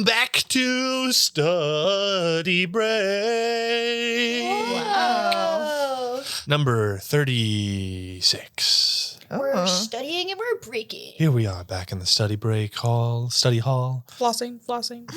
Welcome back to Study Break. Wow. Number 36. We're studying and we're breaking. Here we are back in the study hall. Flossing.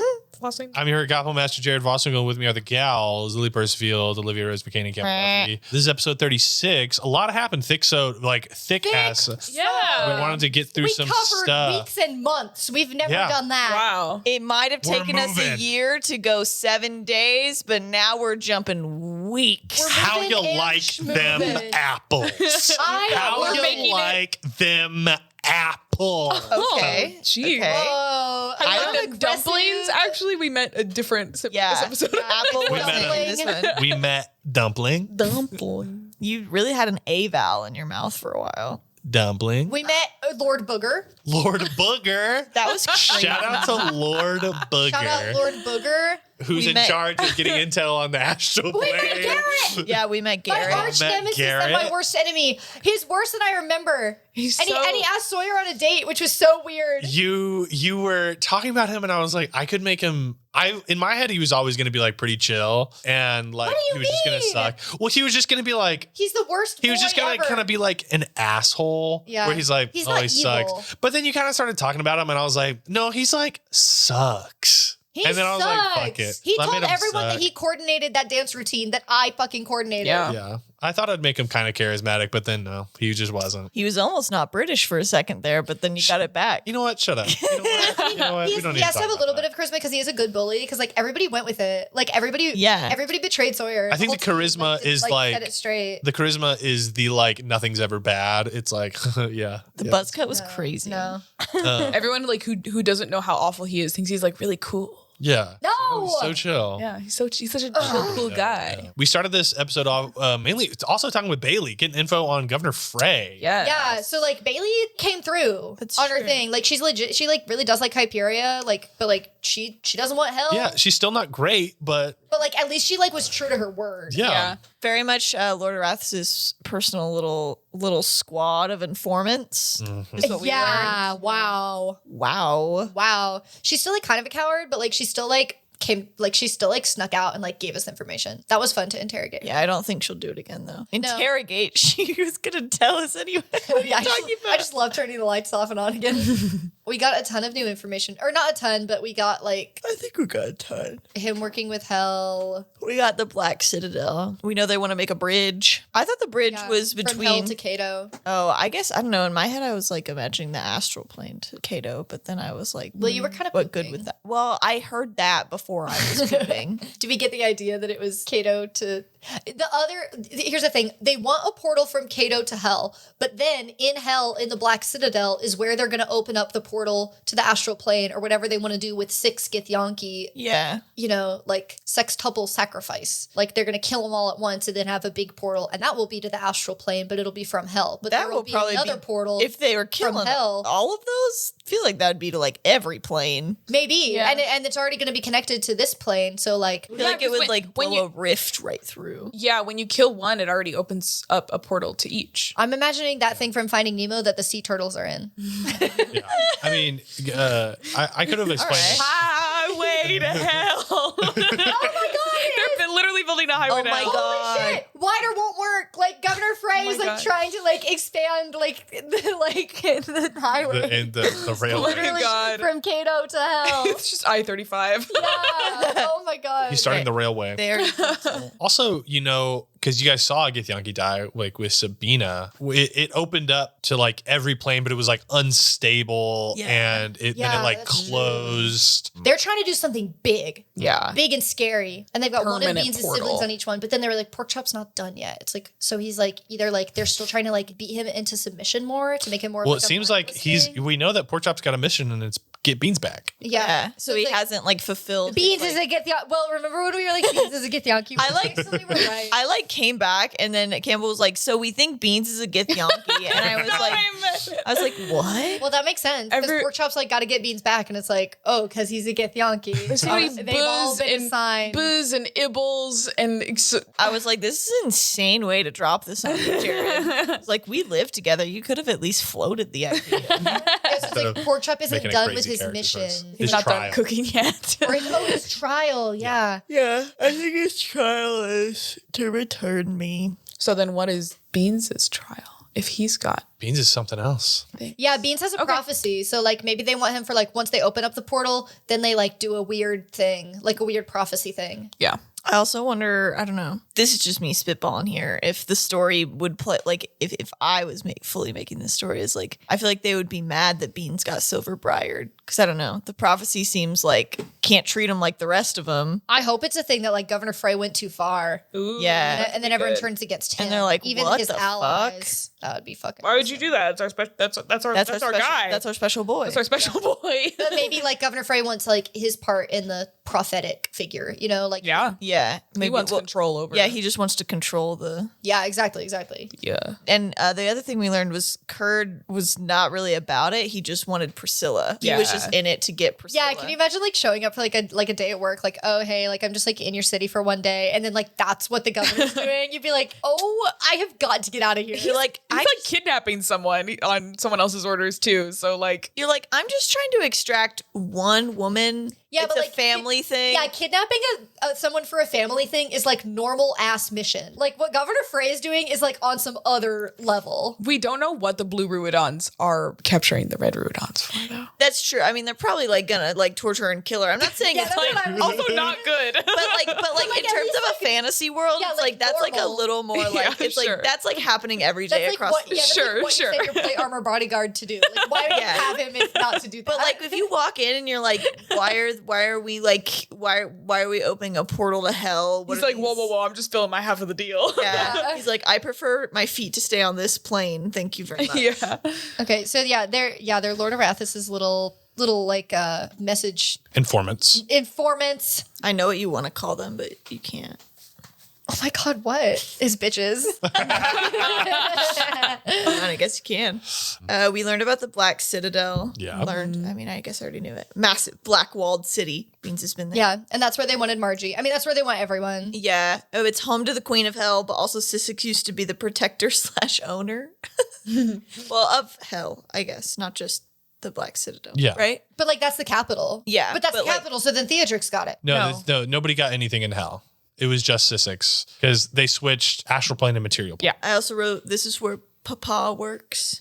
I'm your Gotham Master Jared Vossingle. With me are the gals, Lily Percival, Olivia Rose McCain, and Cam Buffy. This is episode 36. A lot happened. Thick ass. Yeah. We wanted to get through some covered stuff. weeks and months. We've never Yeah. done that. Wow. It might have We're taken us a moving. year to go 7 days, but now we're jumping weeks. We're How moving you and like them schmoving. apples? How we're you making like them apples? Okay. Gee. Okay. Whoa. I I'm like the aggressive. dumplings. Actually, we meant a different sip Yeah. this episode. Apple We was met in this one. We met dumpling. Dumpling. You really had an A vowel in your mouth for a while. Dumpling. We met Lord Booger. Lord Booger. That was Shout out to Lord Booger. Shout out Lord Booger. Who's We in met- charge of getting intel on the astral We met plane. Garrett. Yeah, we met My Garrett. arch Met nemesis and my Garrett. worst enemy. He's worse than I remember. He's And so... he asked Sawyer on a date, which was so weird. You were talking about him, and I was like, I could make him. In my head, he was always going to be like pretty chill, and like What do you he was just going to mean? suck. Well, he was just going to be like. He's the worst. He was just gonna ever. kind of be like an asshole, Yeah. where he's like, He's oh, not he evil. sucks. But then you kind of started talking about him, and I was like, no, he's like sucks. He and then I was sucks. like, fuck it. He I told made him everyone suck. that he coordinated that dance routine that I fucking coordinated. Yeah. Yeah, I thought I'd make him kind of charismatic, but then no, he just wasn't. He was almost not British for a second there, but then you got it back. You know what? Shut up. You know what? You know what? He We don't need has to to have talk a little about bit of charisma because he is a good bully. Because like everybody went with it. Like everybody betrayed Sawyer. I think the whole team, charisma just, is like set it straight. the charisma is the like nothing's ever bad. It's like yeah. The yeah. buzz cut was No, crazy. No. Everyone like who doesn't know how awful he is thinks he's like really cool. Yeah. No. So chill. Yeah, he's such a chill, cool guy. Yeah. We started this episode off mainly it's also talking with Bailey, getting info on Governor Frey. Yeah. Yeah, so like Bailey came through That's on her true. thing. Like she's legit. She like really does like Hyperia. Like, but like she doesn't want help. Yeah, she's still not great, but But like at least she like was true to her word. yeah. Very much Lord Arathis' personal little squad of informants. Mm-hmm. Is what we Yeah. learned. Wow. Wow. Wow. She's still like kind of a coward, but like she still like she still like snuck out and like gave us information. That was fun to interrogate. Yeah, I don't think she'll do it again though. Interrogate. She was gonna tell us anyway. What are you Yeah, talking about? I just love turning the lights off and on again. We got a ton of new information. Or not a ton, but we got like I think we got a ton. him working with Hell. We got the Black Citadel. We know they want to make a bridge. I thought the bridge Yeah, was from Hell between. to Cato. Oh, I guess I don't know. In my head, I was like imagining the astral plane to Cato, but then I was like, Well, you were kind of what good pooping. with that? Well, I heard that before I was pooping. Do we get the idea that it was Cato to the other? Here's the thing: they want a portal from Cato to Hell, but then in Hell, in the Black Citadel, is where they're going to open up the portal to the astral plane or whatever they want to do with 6 Githyanki. Yeah. You know, like sextuple sacrifice. Like they're going to kill them all at once and then have a big portal, and that will be to the astral plane, but it'll be from Hell. But That there will will be probably another be- portal If they were killing Hell. all of those, I feel like that would be to like every plane. maybe, Yeah. and it's already going to be connected to this plane. So like, I feel like it 'cause would like when blow a rift right through. Yeah, when you kill one, it already opens up a portal to each. I'm imagining that thing from Finding Nemo that the sea turtles are in. Yeah. I mean, I could have explained it. Highway to hell. Oh my god! They're literally building a highway Oh to my hell. God. Holy shit! Wider won't work. Like Governor Frey is my like God. trying to like expand like the highway, And the railway. literally God. from Cato to Hell. It's just I-35. Yeah. Oh my god. He's starting the railway. There. Also, you know, because you guys saw Githyanki die, like with Sabina, it opened up to like every plane, but it was like unstable, Yeah. and then Yeah, it like that's closed. They're trying to do something big, Yeah. big and scary, and they've got one of Permanent Beans' portal. siblings on each one. But then they were like, Porkchop's not done yet. It's like, so he's like either like they're still trying to like beat him into submission more to make him more. Well, like it a seems like mindless thing. we know that Porkchop's got a mission, and it's get Beans back. Yeah. So he it's like, hasn't like fulfilled. Beans his, is like, a Githyanki. Well, remember when we were like, Beans is a Githyanki? I like- somebody was right. I like came back and then Campbell was like, "So we think Beans is a Githyanki," and I was like, "What?" Well, that makes sense. Because Porkchop's like got to get Beans back, and it's like, oh, because he's a Githyanki. There's so many They've all booze been and assigned. booze and ibbles and I was like, "This is an insane way to drop this on you, Jared." It's like we live together. You could have at least floated the idea. It's just like Porkchop isn't making a done with crazy his character choice. mission. He's His not trial. done cooking yet. Or his trial, yeah. Yeah, I think his trial is to return me. So then what is Beans' trial? If he's got Beans is something else. Yeah, Beans has a prophecy. So, like, maybe they want him for, like, once they open up the portal, then they, like, do a weird thing, like a weird prophecy thing. Yeah. I also wonder, I don't know, this is just me spitballing here, if the story would play, like, if I was fully making this story, is like, I feel like they would be mad that Beans got silver briared. Because I don't know, the prophecy seems like can't treat him like the rest of them. I hope it's a thing that, like, Governor Frey went too far. Ooh, Yeah. And then everyone turns against him. And they're like, even what his the allies. That would be fucking Why would you do that? That's our that's our special, guy. That's our special boy. That's our special boy. But maybe, like, Governor Frey wants, like, his part in the prophetic figure, you know? Like, Yeah. Yeah. He wants control over Yeah, it. he just wants to control the... Yeah, exactly. Yeah. And the other thing we learned was Kurd was not really about it. He just wanted Priscilla. He was Yeah. just in it to get Priscilla. Yeah, can you imagine, like, showing up for, like a day at work, like, oh, hey, like, I'm just, like, in your city for one day, and then, like, that's what the governor's doing? You'd be like, oh, I have got to get out of here. You're like, He's like kidnapping someone on someone else's orders too. So like, You're like, I'm just trying to extract one woman. Yeah, it's but, a like, family thing. Yeah, kidnapping someone for a family thing is like normal ass mission. Like what Governor Frey is doing is like on some other level. we don't know what the blue Ruidons are capturing the red Ruidons for though. That's true. I mean, they're probably like gonna like torture her and kill her. I'm not saying Yeah, it's that's like, what I'm Also not good. but like like, in at terms least, of a fantasy world, yeah, it's like, like that's like a normal. little more like Yeah, it's sure. like that's like happening every day That's like across what, the yeah, that's Sure, like what sure. you send your plate armor bodyguard to do. Like why would Yeah. you have him if not to do that? But like if you walk in and you're like, why are we like why are we opening a portal to hell? What He's are like, these- whoa, I'm just filling my half of the deal. Yeah. Yeah. He's like, I prefer my feet to stay on this plane. Thank you very much. Yeah. Okay, so they're Lord Arathis' little like message Informants. informants. I know what you want to call them, but you can't. Oh my god, what is bitches? I guess you can. We learned about the Black Citadel. Yeah. I mean, I guess I already knew it. Massive black walled city. Beans has been there. Yeah, and that's where they wanted Margie. I mean, that's where they want everyone. Yeah. Oh, it's home to the Queen of Hell, but also Sissix used to be the protector / owner. Well, of Hell, I guess, not just the Black Citadel. Yeah. Right? But like that's the capital. Yeah, But that's but, the like- capital, so then Theodrix got it. No, nobody got anything in hell. It was just Sissix because they switched astral plane and material plane. Yeah. I also wrote, this is where Papa works.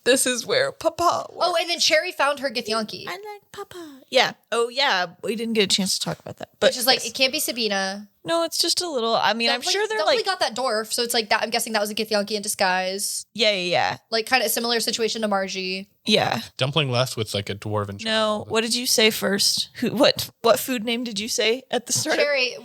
This is where Papa works. Oh, and then Cherry found her Githyanki. I like Papa. Yeah. Oh, yeah. We didn't get a chance to talk about that. But Which is like, it can't be Sabina. no, it's just a little. I mean, I'm sure they're Dumpling like, got that dwarf, so it's like that. I'm guessing that was a Githyanki in disguise. yeah. Like kind of similar situation to Margie. Yeah. Dumpling left with like a dwarven No, child. what did you say first? What food name did you say at the start? Cherry,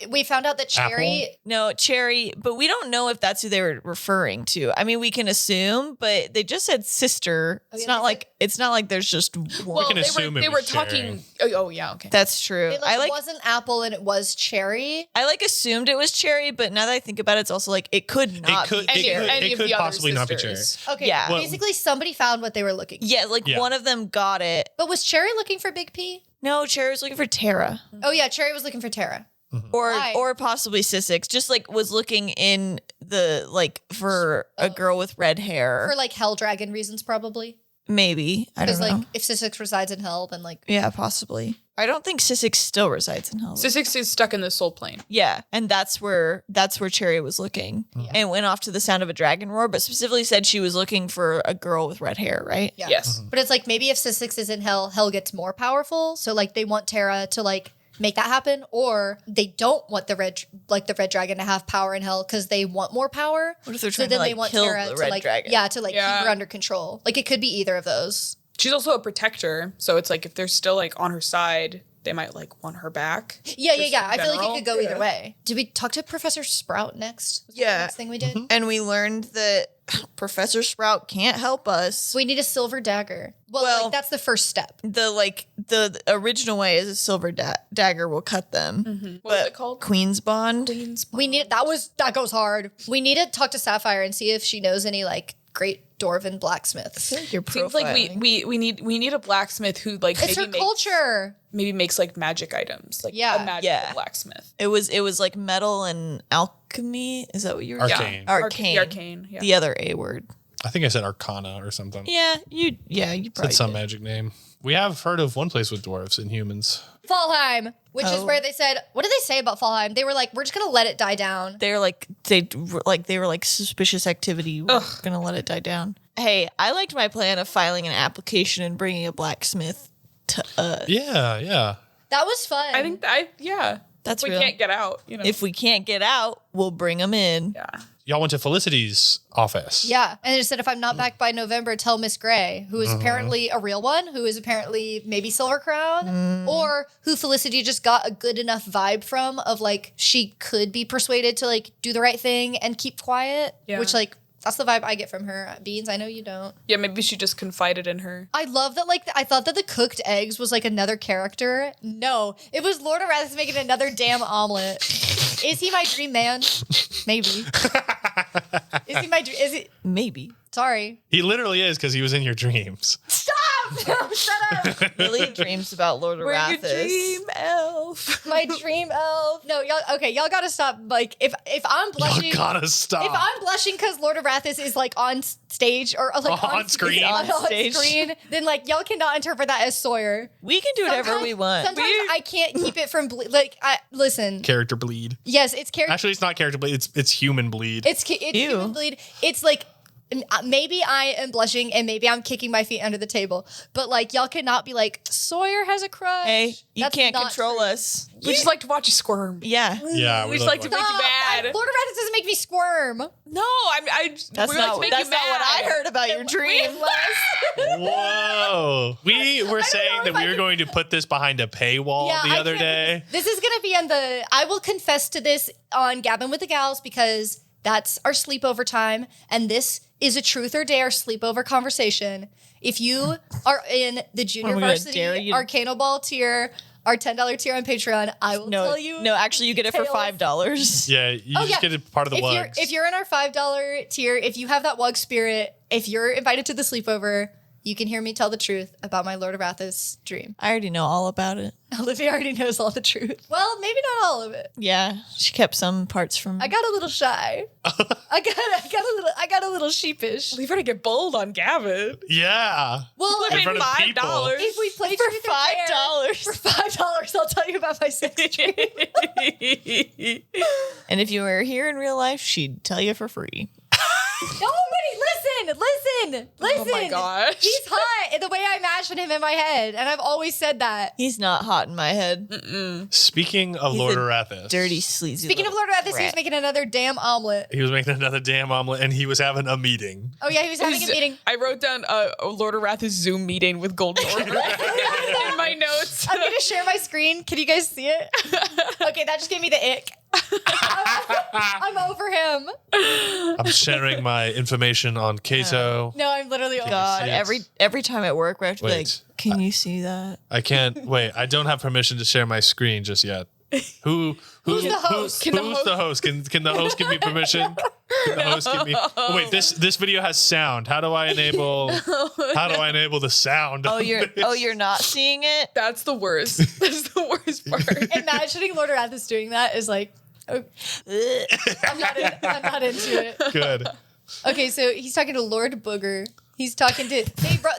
we found out that Cherry. No, Cherry, but we don't know if that's who they were referring to. I mean, we can assume, but they just said sister. Oh, It's yeah, not they like it's not like there's just one. well, can assume it they was were talking. Oh, yeah, okay. That's true. It I like, like wasn't Apple and it was Cherry. I like assumed it was Cherry, but now that I think about it, it's also like it could not could- be it Cherry. could- Any of could the other possibly not be sisters. Okay, Yeah. Well- basically somebody found what they were looking for. Yeah, like Yeah. one of them got it. But was Cherry looking for Big P? No, Cherry was looking for Tara. Oh yeah, Cherry was looking for Tara. Why? Or possibly Sissix, just like was looking in the like for a girl with red hair. For like Hell Dragon reasons, probably. Maybe. I don't Because know. like if Sissix resides in Hell, then like Yeah, possibly. I don't think Sissix still resides in Hell. Sissix is stuck in the soul plane. Yeah, and that's where Cherry was looking, and went off to the sound of a dragon roar. But specifically said she was looking for a girl with red hair, right? yeah. Yes. But it's like maybe if Sissix is in Hell, Hell gets more powerful. So like they want Tara to like make that happen, or they don't want the red dragon to have power in Hell because they want more power. What if they're So trying then to like they want kill Tara the to red like dragon? to like Yeah. keep her under control. Like it could be either of those. She's also a protector, so it's like if they're still like on her side, they might like want her back. Yeah. Just I feel like general. it could go either way. Did we talk to Professor Sprout next? Was that the Yeah. next thing we did. And we learned that Professor Sprout can't help us. So we need a silver dagger. Well, Well- like that's the first step. The original way is a silver dagger will cut them. What is it called? Queen's Bond. We need that goes hard. We need to talk to Sapphire and see if she knows any like great dwarven blacksmiths. I feel like you're Seems like profiling. we need a blacksmith who like It's her culture. maybe makes like magic items, like Yeah. a magical Yeah. blacksmith. It was like metal and alchemy. Is that what you were Arcane. Arcane. Arcane, yeah. The other A word. I think I said Arcana or something. Yeah, you probably Said some did. magic name. We have heard of one place with dwarves and humans. Fallheim, which is where they said, what did they say about Fallheim? They were like, we're just gonna let it die down. They were like suspicious activity. We're gonna let it die down. Hey, I liked my plan of filing an application and bringing a blacksmith to us. Yeah. That was fun. I think That's we real. can't get out. If we can't get out, we'll bring them in. Yeah. Y'all went to Felicity's office. Yeah. And it said, if I'm not back by November, tell Miss Gray, who is apparently a real one, who is apparently maybe Silver Crown, or who Felicity just got a good enough vibe from of like, she could be persuaded to like do the right thing and keep quiet, which like, that's the vibe I get from her. Beans, I know you don't. Yeah, maybe she just confided in her. I love that, like, I thought that the cooked eggs was, like, another character. No. It was Lord Arathis making another damn omelet. Is he my dream man? Maybe. Is he my dream? Is he? Maybe. Sorry. He literally is because he was in your dreams. Stop! No, shut up! Lily dreams about Lord We're your Arathis. dream elf. My dream elf. No, y'all gotta stop. Like, if I'm blushing. Y'all gotta stop. If I'm blushing because Lord Arathis is like on stage or like On screen. on stage. screen, then like y'all cannot interpret that as Sawyer. We can do whatever we want. Sometimes I can't keep it from listen. Character bleed. Yes, it's character. Actually, it's not character bleed. It's human bleed. It's human bleed. It's like maybe I am blushing and maybe I'm kicking my feet under the table, but like y'all cannot be like Sawyer has a crush. Hey, you That's can't not control true. us. We just like to watch you squirm. Yeah. Yeah, We just like to make you Stop. mad. Lord Arathis doesn't make me squirm. No, That's we not, like to make that's you not what I mad. heard about your dream. Whoa. We were saying know that if we I were can- going to put this behind a paywall the I other can't- day. This is gonna be on the. I will confess to this on Gabbing with the Gals because that's our sleepover time, and this is a truth or dare sleepover conversation. If you are in the junior Am I gonna varsity dare you? Arcanoball tier, our $10 tier on Patreon, I will tell you. No, actually, you get it for details. $5. Yeah, you just get a part of the Wugs. If you're in our $5 tier, if you have that Wug spirit, if you're invited to the sleepover, you can hear me tell the truth about my Lord Arathis dream. I already know all about it. Olivia already knows all the truth. Well, maybe not all of it. Yeah, she kept some parts from. I got a little shy. I got a little sheepish. Leave her to get bold on Gavin. Yeah. Well, In front of people. $5. if we play For truth or dare, for $5, I'll tell you about my sex dream. And if you were here in real life, she'd tell you for free. Nobody, listen. Oh my gosh. He's hot in the way I imagine him in my head, and I've always said that. He's not hot in my head. Speaking of He's Lord a Arathis. Dirty, sleazy. Speaking of Lord Arathis, he was rat. making another damn omelet. He was making another damn omelet and he was having a meeting. Oh yeah, he was having a meeting. I wrote down a Lord Arathis Zoom meeting with Golden Order in my notes. I'm gonna share my screen. Can you guys see it? Okay, that just gave me the ick. I'm over him. I'm sharing my information on Cato. No, I'm literally over God, Yes. every time at work, we have to be like, Wait. "Can you see that?" I can't wait. I don't have permission to share my screen just yet. Who's the host? Can the host? Can the host give me permission? Can the host give me? Oh, wait, this video has sound. How do I enable the sound? Oh, on you're this? you're not seeing it. That's the worst. That's the worst part. Imagining Lord Arathis doing that is like, oh, I'm not into it. Good. Okay, so he's talking to Lord Booger. He's talking to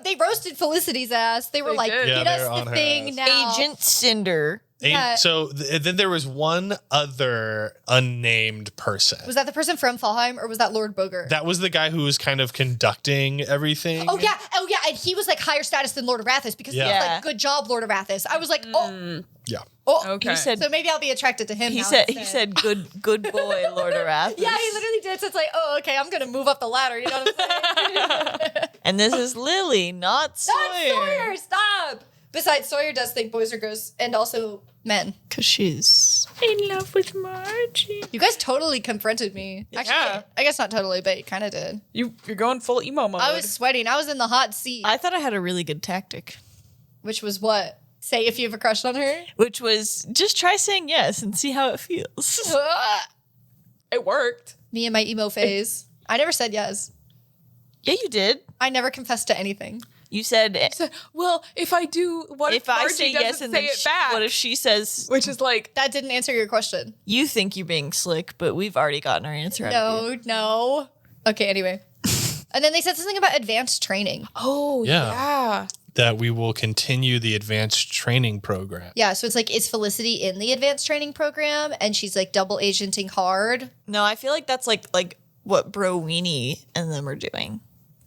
they roasted Felicity's ass. They were They like, did. Yeah, get they were us on the her thing ass. now. Agent Cinder. Yeah. So then there was one other unnamed person. Was that the person from Fallheim or was that Lord Booger? That was the guy who was kind of conducting everything. Oh yeah, and he was like higher status than Lord Arathis because he was Yeah. like, good job, Lord Arathis. I was like, Yeah. Okay. He said so maybe I'll be attracted to him. he now said instead. good boy, Lord Arathis. Yeah, he literally did. So it's like, oh, okay, I'm gonna move up the ladder. You know what I'm saying? And this is Lily, not Sawyer. Not Sawyer, stop. Besides, Sawyer does think boys are gross and also men. Cause she's in love with Margie. You guys totally confronted me. Actually, Yeah. I guess not totally, but you kind of did. You're going full emo mode. I was sweating. I was in the hot seat. I thought I had a really good tactic, Which was what? Say if you have a crush on her? which was just try saying yes and see how it feels. It worked. Me and my emo phase. I never said yes. Yeah, you did. I never confessed to anything. You said So, well, if I do, what if, if I Margie say doesn't yes and say then it back? what if she says Which is like, That didn't answer your question. you think you're being slick, but we've already gotten our answer out of you. No. Okay, anyway. And then they said something about advanced training. Oh, yeah. That we will continue the advanced training program. Yeah, so it's like, is Felicity in the advanced training program? And she's like double agenting hard. No, I feel like that's like what Bro Weenie and them are doing.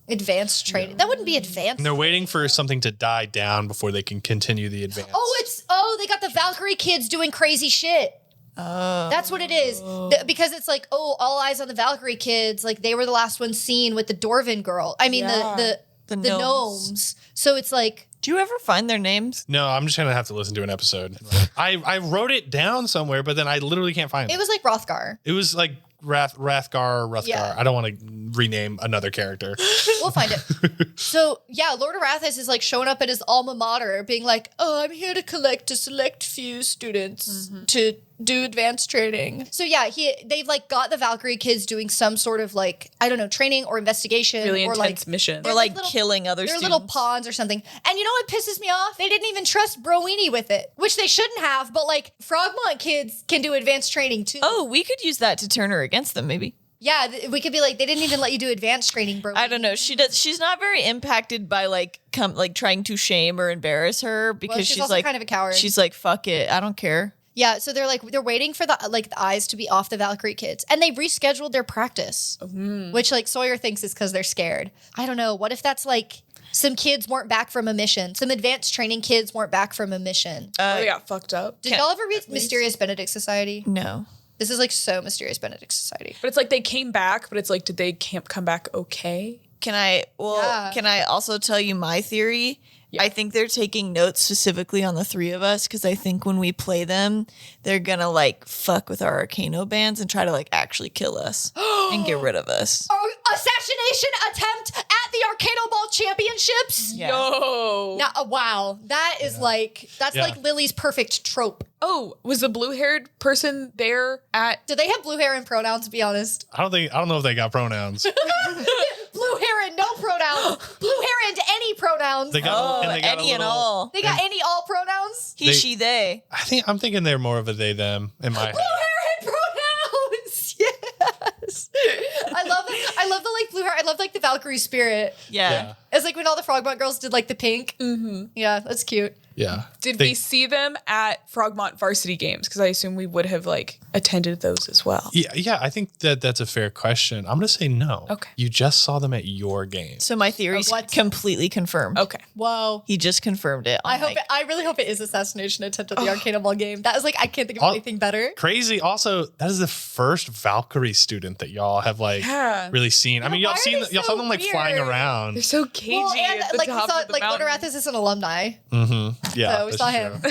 Advanced training. That wouldn't be advanced. And they're waiting for something to die down before they can continue the advance. They got the Valkyrie kids doing crazy shit. Oh. That's what it is. Because it's like, all eyes on the Valkyrie kids. Like, they were the last ones seen with the Dwarven girl. I mean, the gnomes. So it's like... Do you ever find their names? No, I'm just going to have to listen to an episode. I wrote it down somewhere, but then I literally can't find it. It was like Hrothgar. It was like Hrothgar. Yeah. I don't want to rename another character. We'll find it. So, yeah, Lord Arathis is like showing up at his alma mater being like, I'm here to collect a select few students to do advanced training. So, yeah, they've like got the Valkyrie kids doing some sort of like, I don't know, training or investigation. Really or intense like, mission. Or like killing other students. They're little pawns or something. And you know what pisses me off? They didn't even trust Browini with it, which they shouldn't have. But like Frogmont kids can do advanced training too. Oh, we could use that to turn her against them, maybe. Yeah, we could be like, they didn't even let you do advanced training, bro. I don't know. She's not very impacted by like trying to shame or embarrass her because she's she's also like kind of a coward. She's like, fuck it, I don't care. Yeah, so they're waiting for the eyes to be off the Valkyrie kids, and they rescheduled their practice, which like Sawyer thinks is because they're scared. I don't know. What if that's like some kids weren't back from a mission? Some advanced training kids weren't back from a mission. They got fucked up. Did y'all ever read Mysterious Benedict Society? No. This is like so Mysterious Benedict Society. But it's like they came back, but it's like, did they come back okay? Can I also tell you my theory? Yeah. I think they're taking notes specifically on the three of us because I think when we play them, they're gonna like fuck with our Arcano bands and try to like actually kill us and get rid of us. Assassination attempt at the Arcanoball championships? Yeah. Yo. Now, wow. That is like Lily's perfect trope. Oh, was the blue-haired person there at... Do they have blue hair and pronouns, to be honest? I don't know if they got pronouns. Blue hair and no pronouns. Blue hair and any pronouns. They got any and all. They got any all pronouns? He, she, they. I'm thinking they're more of a they, them in my head. Blue hair and pronouns. Yes. I love the like blue hair. I love like the Valkyrie spirit. Yeah. It's like when all the Frogmont girls did like the pink. Mm-hmm. Yeah, that's cute. Yeah. Did we see them at Frogmont varsity games? Because I assume we would have like attended those as well. Yeah. I think that's a fair question. I'm gonna say no. Okay. You just saw them at your game. So my theory's completely confirmed. Okay. Whoa. He just confirmed it. I really hope it is assassination attempt at the Arcanoball game. That is like, I can't think of anything better. Crazy. Also, that is the first Valkyrie student that y'all have like really seen. I mean, y'all saw them like flying around. They're so cagey at the like top we saw of the like mountain. Lord Arathis is an alumni. Mm-hmm. Yeah. So we saw him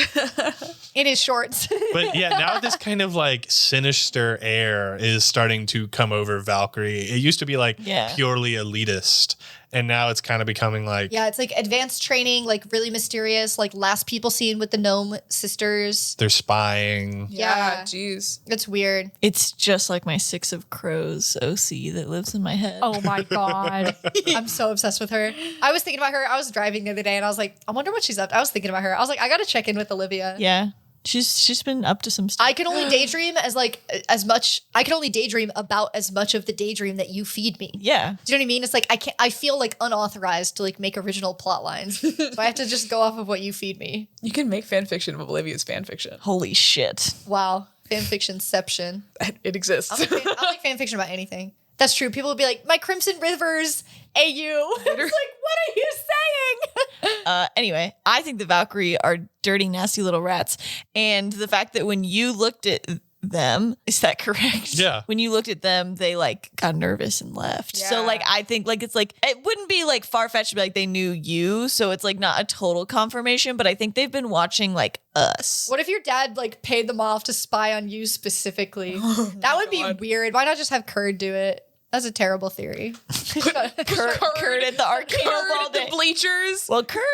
in his shorts. But yeah, now this kind of like sinister air is starting to come over Valkyrie. It used to be like purely elitist. And now it's kind of becoming like... Yeah, it's like advanced training, like really mysterious, like last people seen with the gnome sisters. They're spying. Yeah, jeez. It's weird. It's just like my Six of Crows OC that lives in my head. Oh my God. I'm so obsessed with her. I was thinking about her. I was driving the other day and I was like, I wonder what she's up to. I was thinking about her. I was like, I got to check in with Olivia. Yeah. She's been up to some stuff. I can only daydream I can only daydream about as much of the daydream that you feed me. Yeah. Do you know what I mean? It's like I feel like unauthorized to like make original plot lines. So I have to just go off of what you feed me. You can make fan fiction of Olivia's fan fiction. Holy shit. Wow. Fanfictionception. It exists. I like fan fiction about anything. That's true. People will be like, my Crimson Rivers AU. It's like, what are you saying? Anyway, I think the Valkyrie are dirty, nasty little rats. And the fact that when you looked at them, is that correct? Yeah. When you looked at them, they like got nervous and left. Yeah. So like, I think like, it's like, it wouldn't be like far-fetched to be like they knew you. So it's like not a total confirmation, but I think they've been watching like us. What if your dad like paid them off to spy on you specifically? That would be weird. Why not just have Kurd do it? That's a terrible theory. Kurt at the Arcanoball the bleachers. Well, Kurd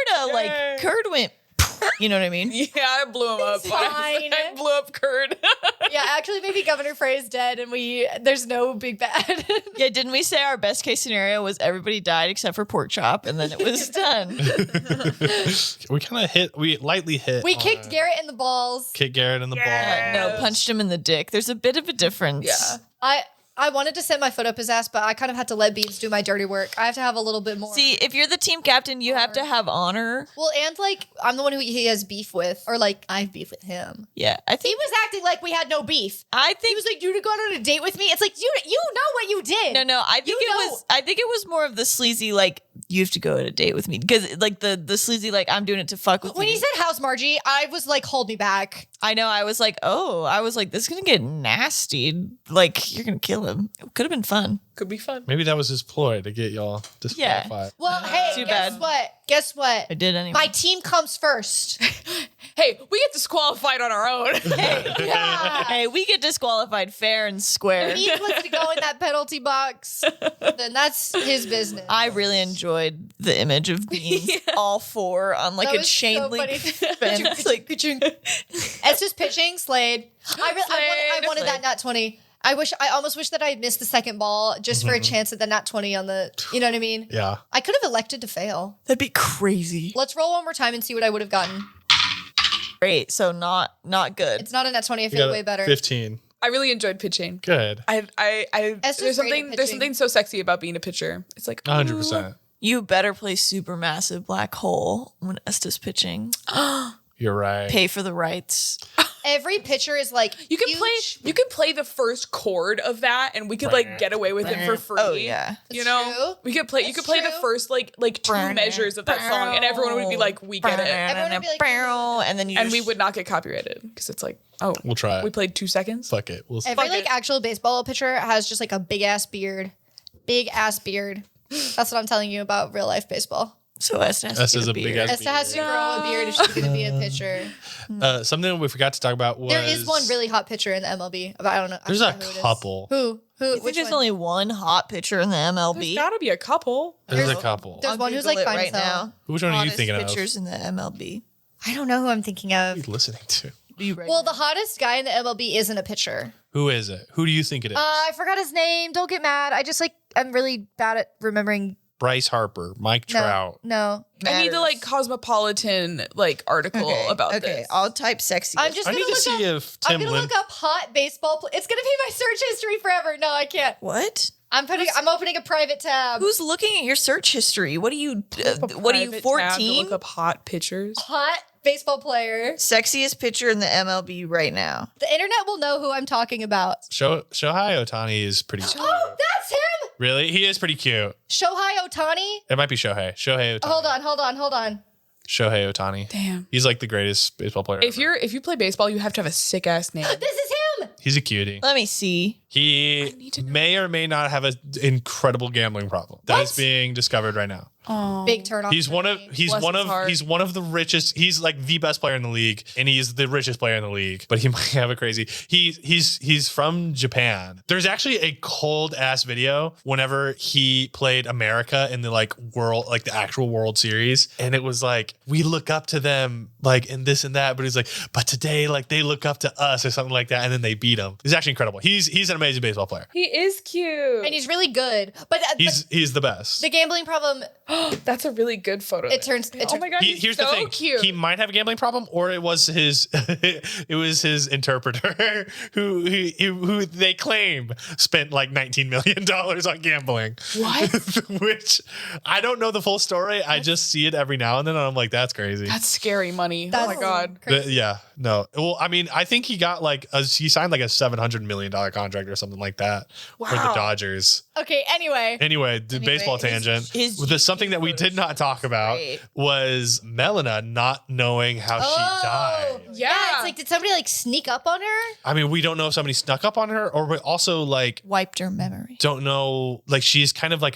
went, you know what I mean? Yeah, I blew him up. Fine. I blew up Kurd. Yeah, actually, maybe Governor Frey's dead and there's no big bad. Yeah, didn't we say our best case scenario was everybody died except for Pork Chop and then it was done? We lightly hit. We kicked Garrett in the balls. Kicked Garrett in the ball. No, punched him in the dick. There's a bit of a difference. Yeah. I wanted to set my foot up his ass, but I kind of had to let Beans do my dirty work. I have to have a little bit more. See, if you're the team captain, you have to have honor. Well, and like I'm the one who he has beef with, or like I have beef with him. Yeah, I He think was acting like we had no beef. I He think was like, "You to go on a date with me?" It's like you know what you did. no. I think I think it was more of the sleazy like you have to go on a date with me because like the sleazy like I'm doing it to fuck with When you. he said "How's Margie," I was like, "Hold me back." I know. I was like, this is gonna get nasty. Like you're gonna kill him. It could have been fun. Could be fun. Maybe that was his ploy to get y'all disqualified. Well, hey, Too guess bad. what? Guess what? I did anyway. My team comes first. Hey, we get disqualified on our own. Yeah. Hey, we get disqualified fair and square. If he wants to go in that penalty box, then that's his business. I really enjoyed the image of Beans all four on like That a was chain so link funny. fence. Like, Estes pitching, Slade. I wanted that nat 20. I almost wish that I had missed the second ball just for a chance at the nat 20 on the, you know what I mean? Yeah. I could have elected to fail. that'd be crazy. Let's roll one more time and see what I would have gotten. Great. So not good. It's not a nat 20. I You feel got way better. 15. I really enjoyed pitching. Good. Esther's great at there's pitching. something so sexy about being a pitcher. It's like 100%. You better play Supermassive Black Hole when Estes pitching. You're right. Pay for the rights. Every pitcher is like You can huge. play the first chord of that and we could like get away with it for free. Oh yeah. You That's know? true. We could play you That's could play the true. first like two measures of that song and everyone would be like, we get it. Everyone would be like, and then you And we would not get copyrighted because it's like, oh, We'll try it. we played 2 seconds. Fuck it. We'll Every Fuck like it. actual baseball pitcher has just like a big ass beard. Big ass beard. That's what I'm telling you about real life baseball. So Estes Estes is a big ass Esther has to grow a beard if she's going to be a pitcher. something we forgot to talk about was There is one really hot pitcher in the MLB, but I don't know. I There's a forget who it is. couple. Who? I think Which there's one? only one hot pitcher in the There's MLB. gotta be a couple. There's a couple. There's one who's like Google it fine right as hell. now. Which one are you Hottest thinking of? pitchers in the MLB. I don't know who I'm thinking of. What are you listening to? Well, the hottest guy in the MLB isn't a pitcher. Who is it? Who do you think it is? I forgot his name. Don't get mad. I'm really bad at remembering. Bryce Harper, Mike Trout. No. I need the like cosmopolitan like article about this. I'll type sexy. I'm just I gonna need to look see up. if I'm Tim gonna Lin. look up hot baseball. It's gonna be my search history forever. No, I can't. What? I'm opening a private tab. Who's looking at your search history? What are you? What are you? Private tab to 14? Look up hot pitchers. hot baseball player? Sexiest pitcher in the MLB right now. The internet will know who I'm talking about. Shohei Ohtani is pretty cute. Oh, that's him. Really? He is pretty cute. Shohei Ohtani. It might be Shohei. Shohei Ohtani. Hold on. Shohei Ohtani. Damn. He's like the greatest baseball player. If ever. you play baseball, you have to have a sick ass name. This is him. He's a cutie. Let me see. He to know. may or may not have an incredible gambling problem that is What? being discovered right now. Oh. Big turn off. He's for one of me. Bless one of the richest. He's like the best player in the league, and he's the richest player in the league. But he might have a crazy. He's from Japan. There's actually a cold ass video whenever he played America in the like the actual World Series, and it was like we look up to them like in this and that, but he's like, but today like they look up to us or something like that, and then they beat him. He's actually incredible. He's an amazing baseball player. He is cute. and he's really good. But He's the best. the gambling problem. That's a really good photo. It turns. Oh my god, he's Here's so the thing. cute. He might have a gambling problem, or it was his interpreter who they claim spent like $19 million on gambling. What? Which I don't know the full story. I just see it every now and then, and I'm like, that's crazy. That's scary money. That's oh my god. crazy. Yeah, no. Well, I mean, I think he got he signed like a $700 million contract or something like that for the Wow. Dodgers. Okay. Anyway. The baseball tangent. his Something that we did not talk about great. was Melina not knowing how she died. Yeah. It's like, did somebody like sneak up on her? I mean, we don't know if somebody snuck up on her, or we also like Wiped her memory. don't know. Like she's kind of like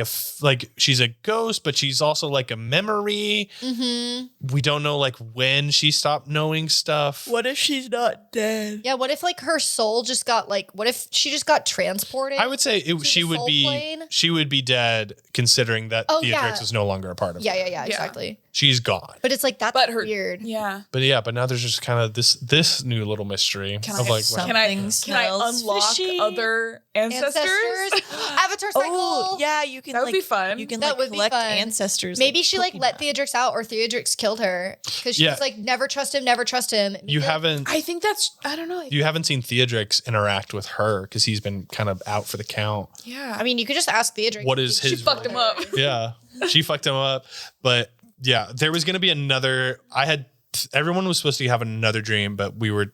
she's a ghost, but she's also like a memory. Mm-hmm. We don't know like when she stopped knowing stuff. What if she's not dead? Yeah. What if like her soul just got like? What if she just got transported? I would say the she would soul be plane? she would be dead, considering that Oh, Beatrix yeah. is no longer a part of Yeah. it. Yeah. Exactly. She's gone. But it's like that's But her weird. Yeah. But now there's just kind of this new little mystery Can of I- like Can I Something can I smells unlock fishy. other ancestors? Avatar cycle. Oh, cool. Yeah, you can. That would be fun. You can That like would be collect fun. ancestors. Maybe she like Pokemon. let Theodrix out, or Theodrix killed her because she Yeah. was like, never trust him, never trust him. You haven't I think that's, I don't know. you haven't seen Theodrix interact with her because he's been kind of out for the count. Yeah. I mean, you could just ask Theodrix. What is she his fucked him up. Yeah, she fucked him up. But yeah, there was going to be another. Everyone was supposed to have another dream, but we were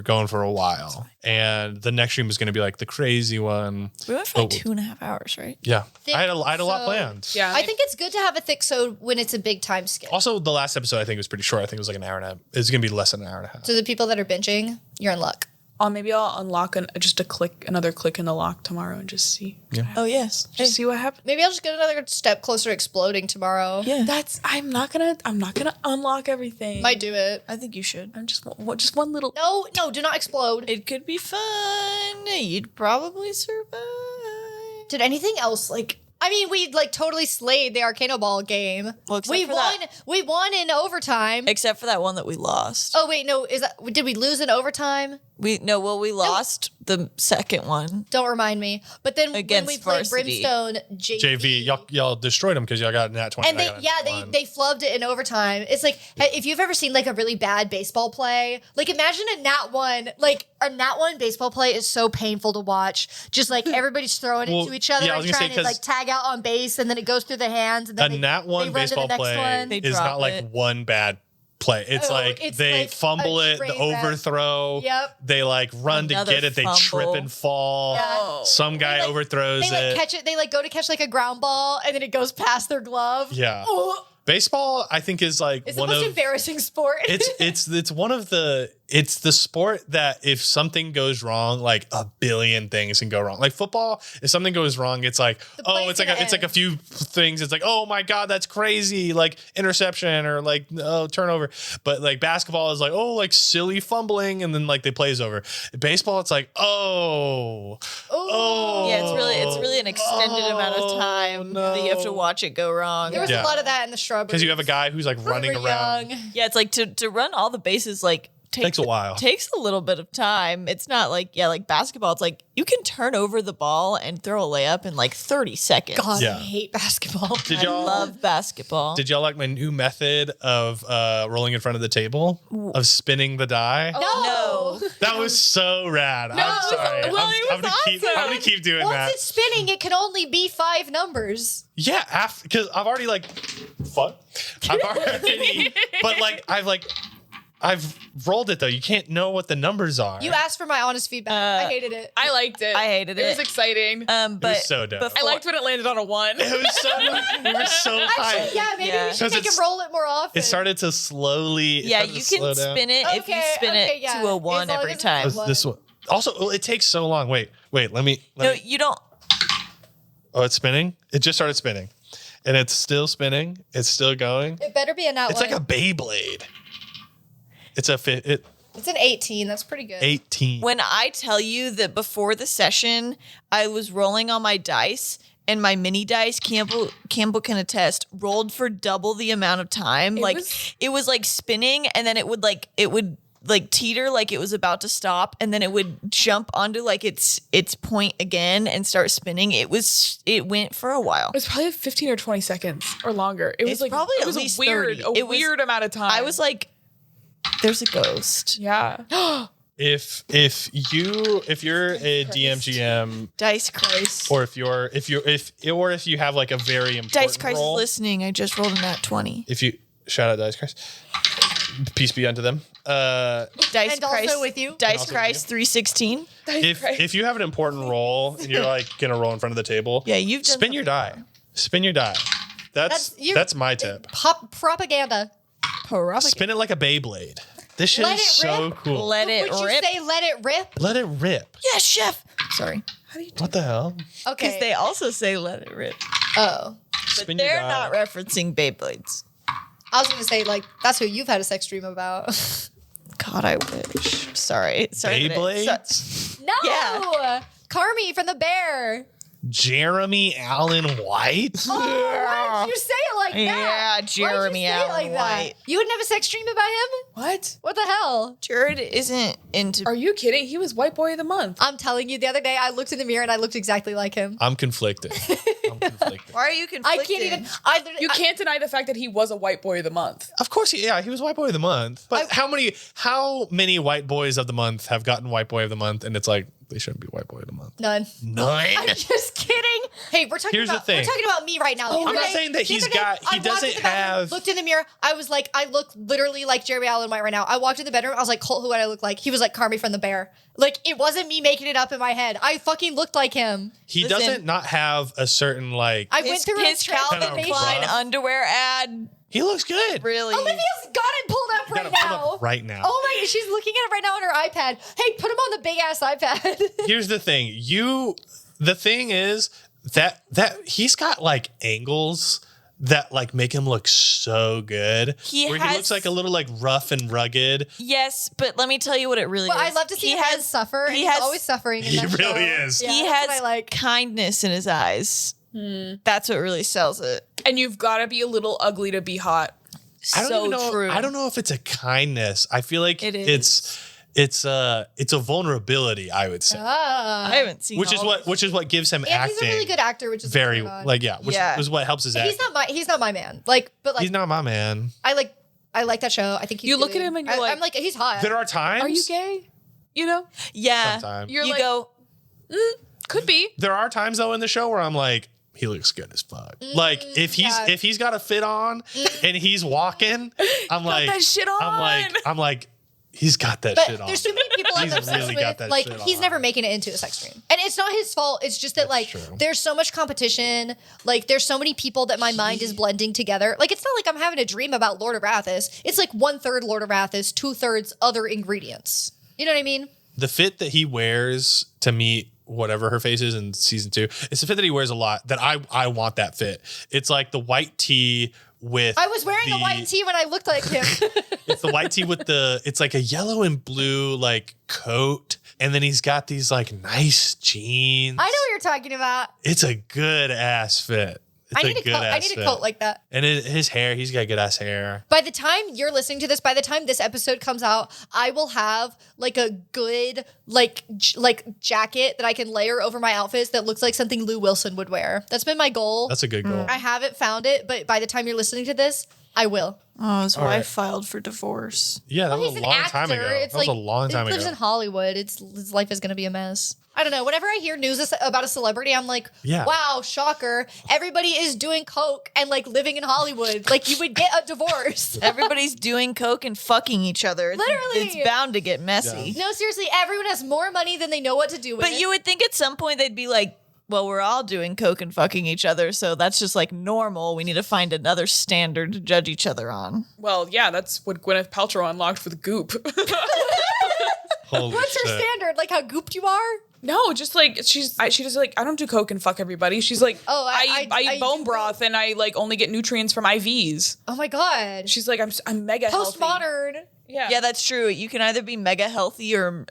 going for a while, and the next dream was going to be like the crazy one. We went for like Oh. 2.5 hours, right? Yeah, Thick I had a lot so- planned. Yeah. I think it's good to have a thick sode when it's a big time skip. Also, the last episode I think was pretty short. I think it was like an hour and a half. It's going to be less than an hour and a half. So the people that are binging, you're in luck. Maybe I'll unlock another click in the lock tomorrow and just see. Oh yes. Just see what happens. Maybe I'll just get another step closer to exploding tomorrow. Yeah. I'm not gonna unlock everything. Might do it. I think you should. I'm just one little. No, do not explode. It could be fun. You'd probably survive. Did anything else like? I mean, we like totally slayed the Arcanoball game. Well, except we for won. that. We won in overtime. Except for that one that we lost. Oh wait, no. Did we lose in overtime? We lost the second one. Don't remind me. But then Against when we played varsity. Brimstone JV, y'all destroyed him because y'all got nat 20. and they flubbed it in overtime. It's like if you've ever seen like a really bad baseball play, like imagine a nat one baseball play is so painful to watch. Just like everybody's throwing it Well, to each other yeah, I and was gonna trying say, to 'cause like tag out on base, and then it goes through their hands. And a then nat they one run to the baseball next play one. They is drop not like it. one bad play. It's Oh, like it's they like fumble a it, the train wreck. overthrow. Yep. They like run Another to get it. They trip fumble. and fall. Yeah. Some guy They, like- overthrows They like it. catch it. They like go to catch like a ground ball, and then it goes past their glove. Yeah. Oh, Baseball, I think, is like it's the one most of embarrassing sport. it's one of the it's the sport that if something goes wrong, like a billion things can go wrong. Like football, if something goes wrong, it's like play's it's like gonna it's like a end. few things. It's like, oh my god, that's crazy, like interception or like turnover. But like basketball is like, oh, like silly fumbling, and then like the play's over. Baseball, it's like, oh. Yeah, it's really an extended amount of time that you have to watch it go wrong. There was Yeah. a lot of that in the shrubbery. Because you have a guy who's like running We were around. young. Yeah, it's like to run all the bases like Takes a while. Takes a little bit of time. It's not like like basketball. It's like you can turn over the ball and throw a layup in like 30 seconds. God, Yeah. I hate basketball. Did I y'all love basketball. Did y'all like my new method of rolling in front of the table? Of spinning the die? No. That was so rad. I'm sorry. well, it was I'm gonna keep doing Once that. it's spinning, it can only be 5 numbers. Yeah, because I've already like fuck. I've already but like I've rolled it though. You can't know what the numbers are. You asked for my honest feedback. I hated it. I liked it. I hated It was it. exciting. But so dope. I liked when it landed on a 1. it was so we were so high. Actually, yeah, maybe Yeah. we should 'Cause make him it's- roll it more often. It started to slowly. yeah, started to you slow can down. spin it if you Okay, spin okay, it yeah. to a As 1 long every as it's time. one. This one. Also, it takes so long. Wait. Let me. No, you don't. Oh, it's spinning. It just started spinning, and it's still spinning. It's still going. It better be a nat It's one. like a Beyblade. It's a It's an 18. That's pretty good. 18. When I tell you that before the session, I was rolling on my dice and my mini dice, Campbell can attest, rolled for double the amount of time. It was like spinning, and then it would teeter like it was about to stop, and then it would jump onto like its point again and start spinning. It went for a while. It was probably 15 or 20 seconds or longer. It was It's like probably it at was least a weird, 30. It was- weird amount of time. I was like, there's a ghost. yeah. If you're a DMGM, Dice Christ. or if you have like a very important Dice Christ role, is listening. I just rolled a nat 20. if you shout out Dice Christ, peace be unto them. Dice And also Christ with you. Dice Also with Christ 316. If you have an important role and you're like gonna roll in front of the table, Yeah, you've done spin your die. Spin your die. That's my tip. Propaganda. Spin it like a Beyblade. This shit Let is it so rip. cool. Let it Would you rip. say let it rip? Let it rip. Yes, chef. Sorry. What the hell? Okay. Because they also say let it rip. Oh. Spin your They're die. not referencing Beyblades. I was going to say, like, that's who you've had a sex dream about. God, I wish. Sorry. Beyblades? No! Yeah. Carmi from the Bear. Jeremy Allen White? Oh, why did you say it like that? Yeah, Why'd you Jeremy say it Allen like that? White. You wouldn't have a sex dream about him? What? What the hell? Jared isn't into. Are you kidding? He was White Boy of the Month. I'm telling you, the other day I looked in the mirror and I looked exactly like him. I'm conflicted. conflicted. Why are you conflicted? I can't even. I literally. You can't deny the fact that he was a white boy of the month. Of course, he was white boy of the month. But how many white boys of the month have gotten white boy of the month? And it's like, they shouldn't be white boy of the month. None. I'm just kidding. Hey, we're talking about me right now. I'm not saying that he doesn't have. Looked in the mirror. I was like, I look literally like Jeremy Allen White right now. I walked in the bedroom. I was like, Colt, who would I look like? He was like Carmi from The Bear. Like, it wasn't me making it up in my head. I fucking looked like him. He doesn't not have a certain like. I went through his Calvin Klein underwear ad. He looks good. Really? Olivia's got it pulled up right now. Oh my, she's looking at it right now on her iPad. Hey, put him on the big ass iPad. Here's the thing. The thing is that he's got like angles that like make him look so good. He looks like a little like rough and rugged. Yes, but let me tell you what it really is. I love to see him suffer. He's always suffering in that show. He really is. Yeah, he has kindness in his eyes. That's what really sells it. And you've got to be a little ugly to be hot. I don't know if it's a kindness. I feel like it's a vulnerability, I would say. I haven't seen which is what gives him acting. He's a really good actor, which is very is what helps his acting. He's not my man. But he's not my man. I like that show. I think you look at him and you're I'm like, he's hot. There are times. Are you gay? You know? Yeah. Sometimes. You go. Could be. There are times though in the show where I'm like, he looks good as fuck. Like if he's got a fit on and he's walking, I'm like, that shit on. I'm like, he's got that shit on. There's so many people I'm obsessed really got that with. shit He's on. never making it into a sex dream, and it's not his fault. It's just that there's so much competition. Like there's so many people that my mind is blending together. Like it's not like I'm having a dream about Lord of Rathus. It's like 1/3 Lord of Rathus, 2/3 other ingredients. You know what I mean? The fit that he wears to meet whatever her face is in season 2, it's the fit that he wears a lot that I want that fit. It's like the white tee with I was wearing a white tee when I looked like him. It's the white tee with it's like a yellow and blue like coat. And then he's got these like nice jeans. I know what you're talking about. It's a good ass fit. I need a coat like that. And his hair, he's got good ass hair. By the time you're listening to this, by the time this episode comes out, I will have like a good like jacket that I can layer over my outfits that looks like something Lou Wilson would wear. That's been my goal. That's a good goal. I haven't found it, but by the time you're listening to this, I will. Oh, his wife filed for divorce. Yeah, that was a long time ago. That was a long time ago. He lives in Hollywood. His life is going to be a mess. I don't know. Whenever I hear news about a celebrity, I'm like, wow, shocker. Everybody is doing coke and like living in Hollywood. Like you would get a divorce. Everybody's doing coke and fucking each other. Literally. It's bound to get messy. Yeah. No, seriously, everyone has more money than they know what to do with. But you would think at some point they'd be like, well, we're all doing coke and fucking each other, so that's just like normal. We need to find another standard to judge each other on. Well, yeah, that's what Gwyneth Paltrow unlocked with Goop. What's her standard? Like how gooped you are? No, just like she just like I don't do coke and fuck everybody. She's like, I eat bone broth and I like only get nutrients from IVs. Oh my god. She's like I'm mega healthy. Postmodern. Yeah, that's true. You can either be mega healthy or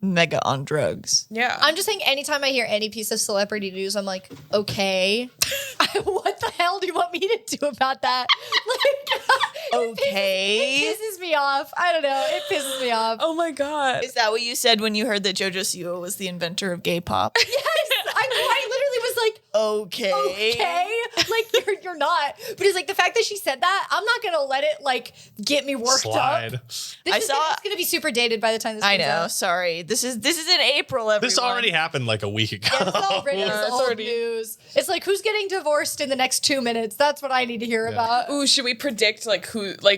mega on drugs. Yeah. I'm just saying anytime I hear any piece of celebrity news, I'm like, okay. What the hell do you want me to do about that? Like, okay. It pisses me off. I don't know. It pisses me off. Oh my god. Is that what you said when you heard that JoJo Siwa was the inventor of gay pop? Yes. I literally was like, okay. Like you're not. But it's like the fact that she said that, I'm not gonna let it like get me worked up. It's gonna be super dated by the time this comes out. Sorry. This is in April, everyone. This already happened like a week ago. Yeah, it's already news. It's like who's getting divorced in the next 2 minutes? That's what I need to hear about. Ooh, should we predict like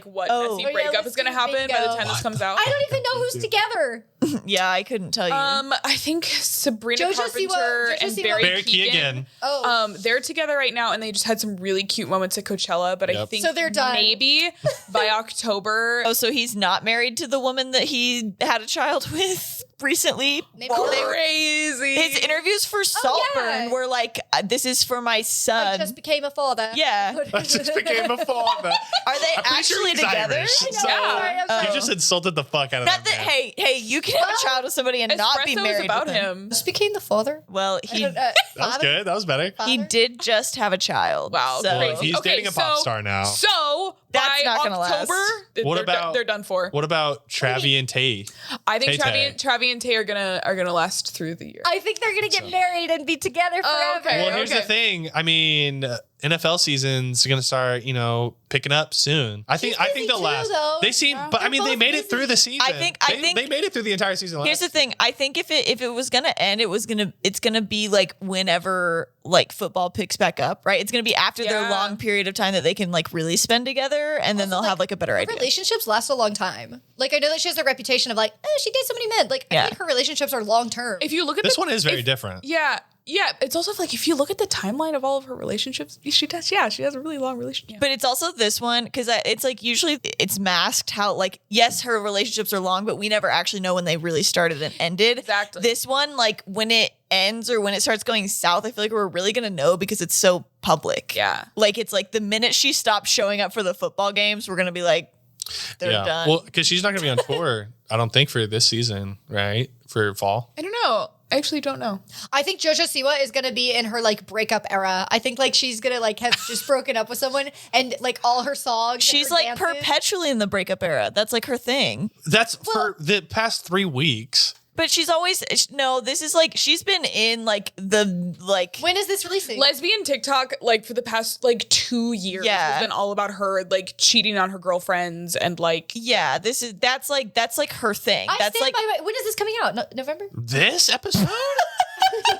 what messy breakup is gonna happen by the time this comes out? I don't even know who's together. Yeah, I couldn't tell you. I think Sabrina JoJo Carpenter and Barry Keoghan. They're together right now, and they just had some really cute moments at Coachella. But I think so they're done. Maybe by October. So he's not married to the woman that he had a child with recently. Crazy. His interviews for Saltburn were like, "This is for my son." I just became a father. Yeah, I just became a father. Are they actually together? Irish, you just insulted the fuck out of him. Hey, you can have a child with somebody and not be married about with him. Just became the father. Well, that was good. That was better. He did just have a child. Wow, so. crazy. He's dating a pop star now. So That's not gonna last. They're done for. What about Travi and Tay? I think Travi and Tay are gonna last through the year. I think they're gonna get married and be together forever. Okay. Well, here's the thing. I mean, NFL season's gonna start, picking up soon. I think they'll last. Though. They seem, but I mean, they made it through the season. I think they made it through the entire season. Here's the thing. I think if it was gonna end, it's gonna be like whenever like football picks back up, right? It's gonna be after their long period of time that they can like really spend together, and then they'll have like a better idea. Relationships last a long time. Like I know that she has a reputation of like, she dates so many men. Like I think her relationships are long term. If you look at this one is very different. Yeah. Yeah, it's also like if you look at the timeline of all of her relationships, she has a really long relationship. But it's also this one because it's like usually it's masked how like yes, her relationships are long, but we never actually know when they really started and ended. Exactly. This one, like when it ends or when it starts going south, I feel like we're really gonna know because it's so public. Yeah, like it's like the minute she stops showing up for the football games, we're gonna be like, they're done. Well, because she's not gonna be on tour, I don't think for this season, right? For fall. I don't know. I actually don't know. I think JoJo Siwa is gonna be in her like breakup era. I think like she's gonna like have just broken up with someone and like all her songs. She's like dances. Perpetually in the breakup era. That's like her thing. That's for the past 3 weeks. But she's always this is like she's been in like the like when is this releasing? Lesbian TikTok like for the past like 2 years has been all about her like cheating on her girlfriends and like that's like her thing. That's like when is this coming out? November? This episode?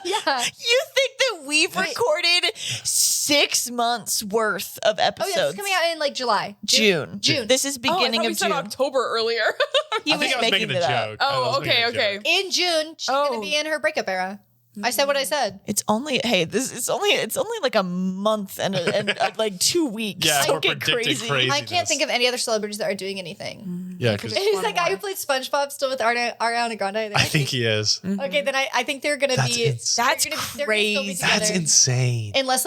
Yeah. You think that we've recorded 6 months worth of episodes? Oh yeah, it's coming out in like July. June. This is beginning of June. Said October earlier. I think I was making a joke. Oh, okay. In June, she's gonna be in her breakup era. I said what I said. It's only it's only like a month and like 2 weeks. Yeah, Don't we're get predicting crazy. I can't think of any other celebrities that are doing anything. Yeah, because is that guy who played SpongeBob still with Ariana Grande? I think he is. Okay, then I think they're gonna be. That's crazy. That's insane. Unless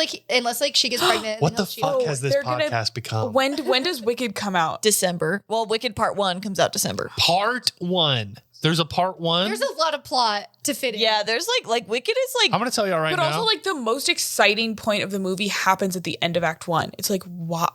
she gets pregnant. What the fuck has this podcast become? When does Wicked come out? December. Well, Wicked Part 1 comes out December. Part 1. There's a part 1. There's a lot of plot to fit in. Yeah, there's like Wicked is like. I'm gonna tell you right now. But also like the most exciting point of the movie happens at the end of Act 1. It's like what?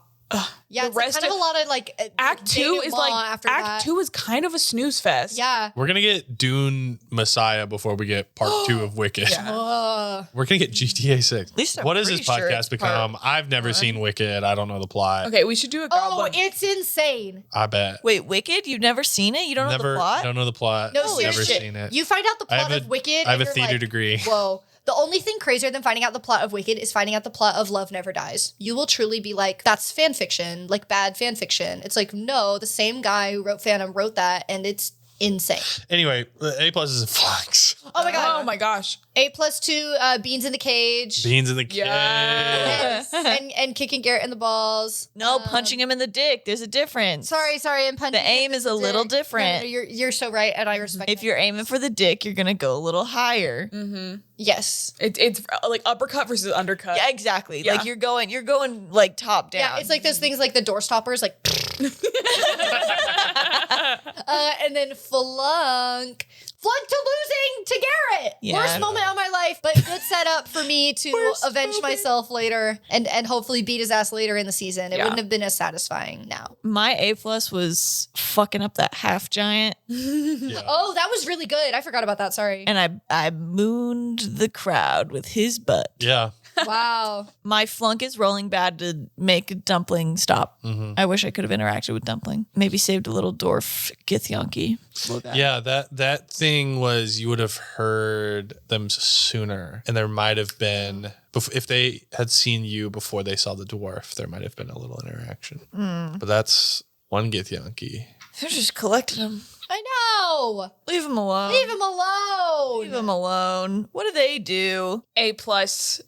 Yeah, the rest kind of a lot of like Act 2 is like after Act 2 is kind of a snooze fest. Yeah, we're gonna get Dune Messiah before we get part 2 of Wicked. Yeah. We're gonna get GTA 6. At least what does this podcast become? I've never seen Wicked. I don't know the plot. Okay, we should do a goblin. Oh, it's insane. I bet. Wait, Wicked? You've never seen it? You don't know the plot? Don't know the plot. No, never seen it. You find out the plot of Wicked. I have a theater degree. Whoa. The only thing crazier than finding out the plot of Wicked is finding out the plot of Love Never Dies. You will truly be like, that's fan fiction, like bad fan fiction. It's like, no, the same guy who wrote Phantom wrote that, and it's insane. Anyway, A+ is in flux. Oh my god. Oh my gosh. A+ to Beans in the Cage. Beans in the Cage. Yes. and kicking Garrett in the balls. No, punching him in the dick. There's a difference. Sorry, and punching. The aim is a little different. No, you're so right, and I respect. If you're aiming for the dick, you're gonna go a little higher. Mm-hmm. Yes, it's like uppercut versus undercut. Yeah, exactly. Yeah. Like you're going like top down. Yeah, it's like those things like the door stoppers, like. And then Flunk to losing to Garrett. Yeah. Worst moment of my life, but good setup for me to avenge myself later and hopefully beat his ass later in the season. It wouldn't have been as satisfying now. My A+ was fucking up that half giant. Yeah. Oh, that was really good. I forgot about that. Sorry. And I mooned the crowd with his butt. Yeah. Wow. My flunk is rolling bad to make Dumpling stop. Mm-hmm. I wish I could have interacted with Dumpling. Maybe saved a little dwarf Githyanki. Yeah, that thing was you would have heard them sooner, and there might have been if they had seen you before they saw the dwarf, there might have been a little interaction. But that's one Githyanki. They're just collecting them. I know. Leave him alone. Leave him alone. Leave him alone. What do they do? A+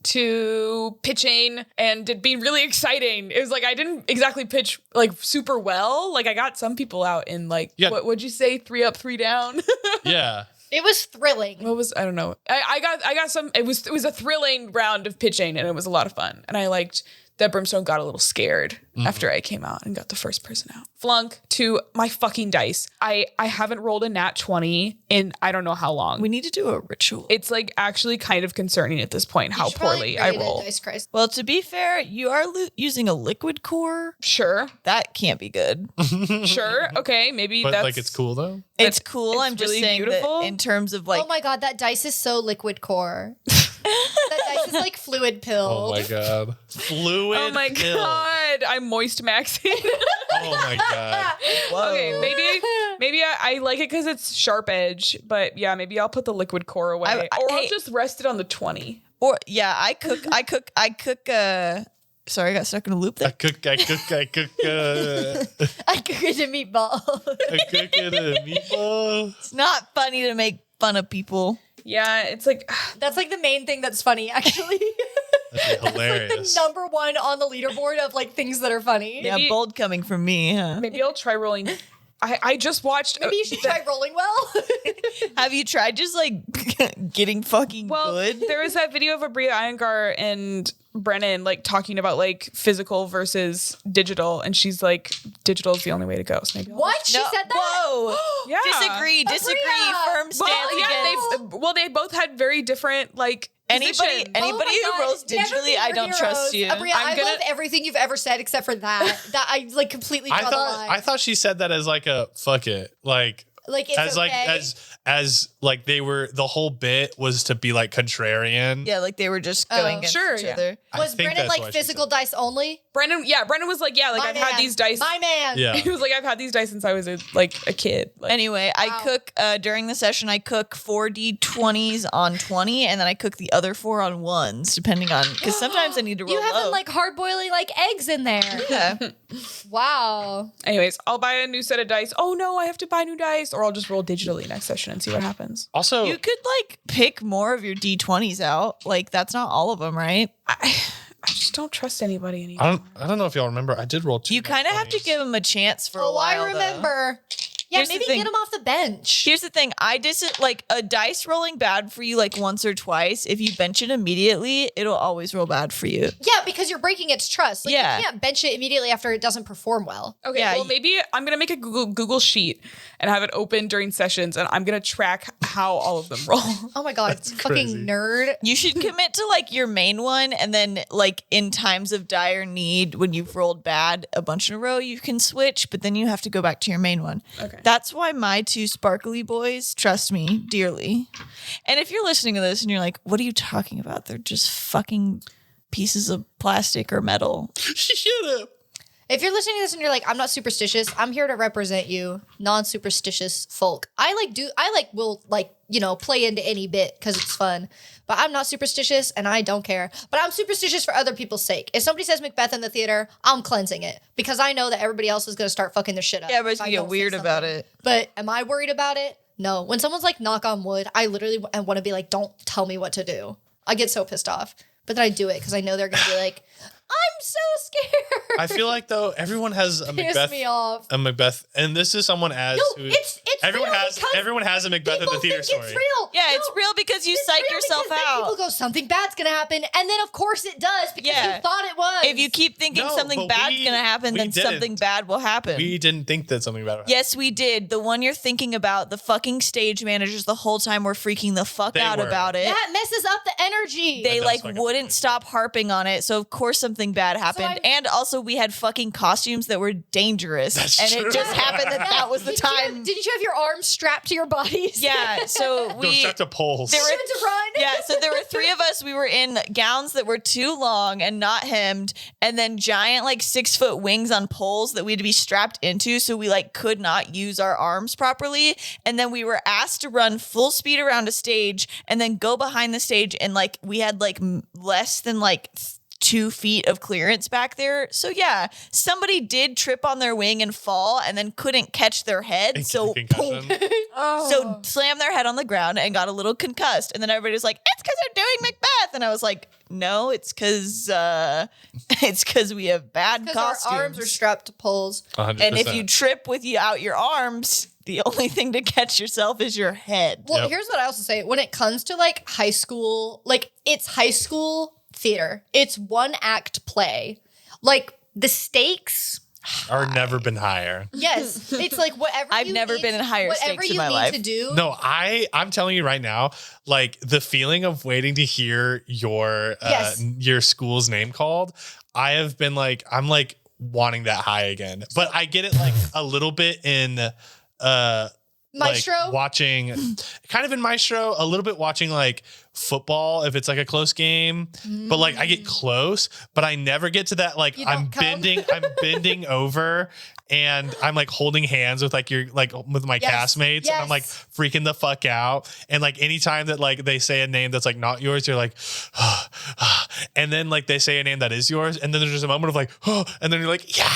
to pitching and it being really exciting. It was like I didn't exactly pitch like super well. Like I got some people out in like what would you say 3 up 3 down? Yeah. It was thrilling. I don't know. I got some. It was a thrilling round of pitching and it was a lot of fun. And I liked that Brimstone got a little scared after I came out and got the first person out. Flunk to my fucking dice. I haven't rolled a nat 20 in I don't know how long. We need to do a ritual. It's like actually kind of concerning at this point how poorly I roll. Dice Christ. Well, to be fair, you are using a liquid core. Sure. That can't be good. Sure. Okay. Maybe But that's like it's cool though. It's cool. I'm just really saying beautiful. that in terms of like, Oh my god, that dice is so liquid core. That dice is like fluid pill. Oh my god. Fluid. Oh my pill. god. I'm moist maxing. Oh my god. whoa. Okay, maybe I like it because it's sharp edge, but yeah, maybe I'll put the liquid core away, or I'll hey. just rest it on the 20. Or yeah, I cook. Sorry, I got stuck in a loop I there. cook. I cook it a meatball. I cook it a meatball. It's not funny to make fun of people. Yeah, it's like That's like the main thing that's funny, actually. That'd be Like hilarious. the number one on the leaderboard of like things that are funny. Yeah, Maybe- bold coming from me, huh? maybe I'll try rolling. I just watched. Maybe you should try rolling well. Have you tried just like getting fucking Well, good? there was that video of Abria Iyengar and Brennan like talking about like physical versus digital, and she's like, digital is the only way to go. So maybe I'll What? She No, said that? Whoa. Yeah. Disagree. Abria. Firm stance Well, yeah, against they both had very different like anybody. positions. Anybody Oh my who God. rolls Never digitally, be I don't heroes. trust you. Abria, I'm I gonna- love everything you've ever said except for that. That I like completely draw the line. I thought she said that as like a fuck it. Like like it's as like okay. as like they were the whole bit was to be like contrarian. Yeah, like they were just going against sure, each yeah. other. I Was think Brennan that's why like she physical said dice only? Brennan was like, yeah, like My I've had man. these dice. My man. Yeah. He was like, I've had these dice since I was a kid. Like, Anyway, Wow. I cook during the session. I cook 4 D20s on 20, and then I cook the other 4 on 1s, depending on because sometimes I need to roll You have low. them like hard boiling like eggs in there. yeah. Wow. anyways, I'll buy a new set of dice. Oh no, I have to buy new dice, or I'll just roll digitally next session and see what happens. Also, You could like pick more of your D20s out. Like that's not all of them, right? I just don't trust anybody anymore. I don't know if y'all remember. I did roll 2. You kind of have to give them a chance for a Oh, while. I remember. Yeah, Here's the maybe thing. get them off the bench. Here's the thing. Like a dice rolling bad for you like once or twice. If you bench it immediately, it'll always roll bad for you. Yeah, because you're breaking its trust. Like, Yeah. you can't bench it immediately after it doesn't perform well. Okay, Yeah, well maybe I'm gonna make a Google sheet and have it open during sessions, and I'm gonna track how all of them roll. Oh my god, fucking crazy. nerd. You should commit to like your main one, and then like in times of dire need, when you've rolled bad a bunch in a row, you can switch, but then you have to go back to your main one. Okay. That's why my 2 sparkly boys trust me dearly. And if you're listening to this and you're like, what are you talking about? They're just fucking pieces of plastic or metal. Shut up. If you're listening to this and you're like, I'm not superstitious, I'm here to represent you, non-superstitious folk. I will play into any bit because it's fun. But I'm not superstitious and I don't care. But I'm superstitious for other people's sake. If somebody says Macbeth in the theater, I'm cleansing it because I know that everybody else is going to start fucking their shit up. Yeah, but if I you don't get say weird about something. it. But am I worried about it? No. When someone's like, knock on wood, I literally want to be like, don't tell me what to do. I get so pissed off. But then I do it because I know they're going to be like, I'm so scared. I feel like though everyone has a Piss Macbeth. me off. A Macbeth, and this is someone as No, who it's everyone real has. because Everyone has a Macbeth in people the theater think story. It's real. Yeah, No, it's real because you it's psych real yourself because then out. People go, something bad's gonna happen, and then of course it does because Yeah. you thought it was. If you keep thinking No, something but bad's we- going to happen, we then didn't. something bad will happen. We didn't think that something about it. Yes, we did. The one you're thinking about, the fucking stage managers the whole time were freaking the fuck They out were. about it. that messes up the energy. They does like fucking wouldn't freak. stop harping on it. So of course something bad happened. I'm- And also we had fucking costumes that were dangerous. That's and true. it just happened that was the Did you have- time. Didn't you have your arms strapped to your bodies? Yeah, so Go we straight to poles. there You were had to run. yeah, so there were 3 of us. We were in gowns that were too long and not hemmed, and then giant like 6-foot wings on poles that we had to be strapped into, so we like could not use our arms properly. And then we were asked to run full speed around a stage and then go behind the stage, and like we had like less than like 2 feet of clearance back there. So yeah, somebody did trip on their wing and fall and then couldn't catch their head. And So concussion. so slammed their head on the ground and got a little concussed. And then everybody was like, it's because they're doing Macbeth. And I was like, no, it's because we have bad Because our costumes. arms are strapped to poles. 100%. And if you trip with out your arms, the only thing to catch yourself is your head. Well, Yep. here's what I also say. When it comes to like high school, like it's high school theater. It's 1 act play. Like the stakes are never been higher. Yes, it's like whatever. I've never been in higher stakes in my life. Whatever you need to do. No, I'm telling you right now, like the feeling of waiting to hear your school's name called, I have been like, I'm like wanting that high again. But I get it like a little bit in Maestro, like watching kind of in Maestro, a little bit watching like football if it's like a close game, but like I get close, but I never get to that. Like I'm bending over and I'm like holding hands with like with my castmates and I'm like freaking the fuck out. And like anytime that like they say a name that's like not yours, you're like, and then like they say a name that is yours. And then there's just a moment of like, and then you're like, yeah.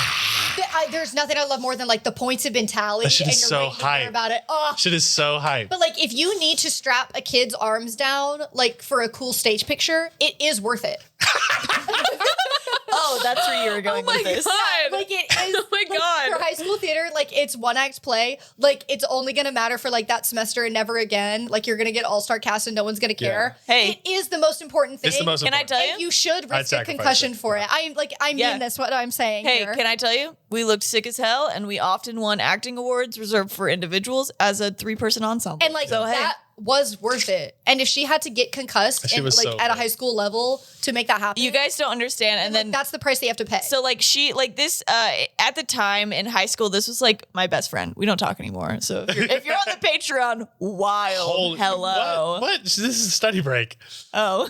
There's nothing I love more than like the points have been tallied. That shit and is you're so waiting to hear hype. about it. Oh. Shit is so hype. But like if you need to strap a kid's arms down like for a cool stage picture, it is worth it. Oh, that's where you were going with this. God. Like it is. Oh my God. For high school theater, like it's one act play. Like it's only gonna matter for like that semester and never again. Like you're gonna get all-star cast and no one's gonna care. Hey. It is the most important thing. It's the most Can I important. tell you? And you should risk a sacrifice concussion it. for it. I mean this. What I'm saying. Hey, here. can I tell you? We looked sick as hell, and we often won acting awards reserved for individuals as a 3-person ensemble. And like so, hey. that was worth it. And if she had to get concussed She and was like so at a good. high school level to make that happen, You guys don't understand. And like, then that's the price they have to pay. so like she like this at the time in high school, this was like my best friend. We don't talk anymore. So if you're on the Patreon, wild hello. What? This is a study break. Oh,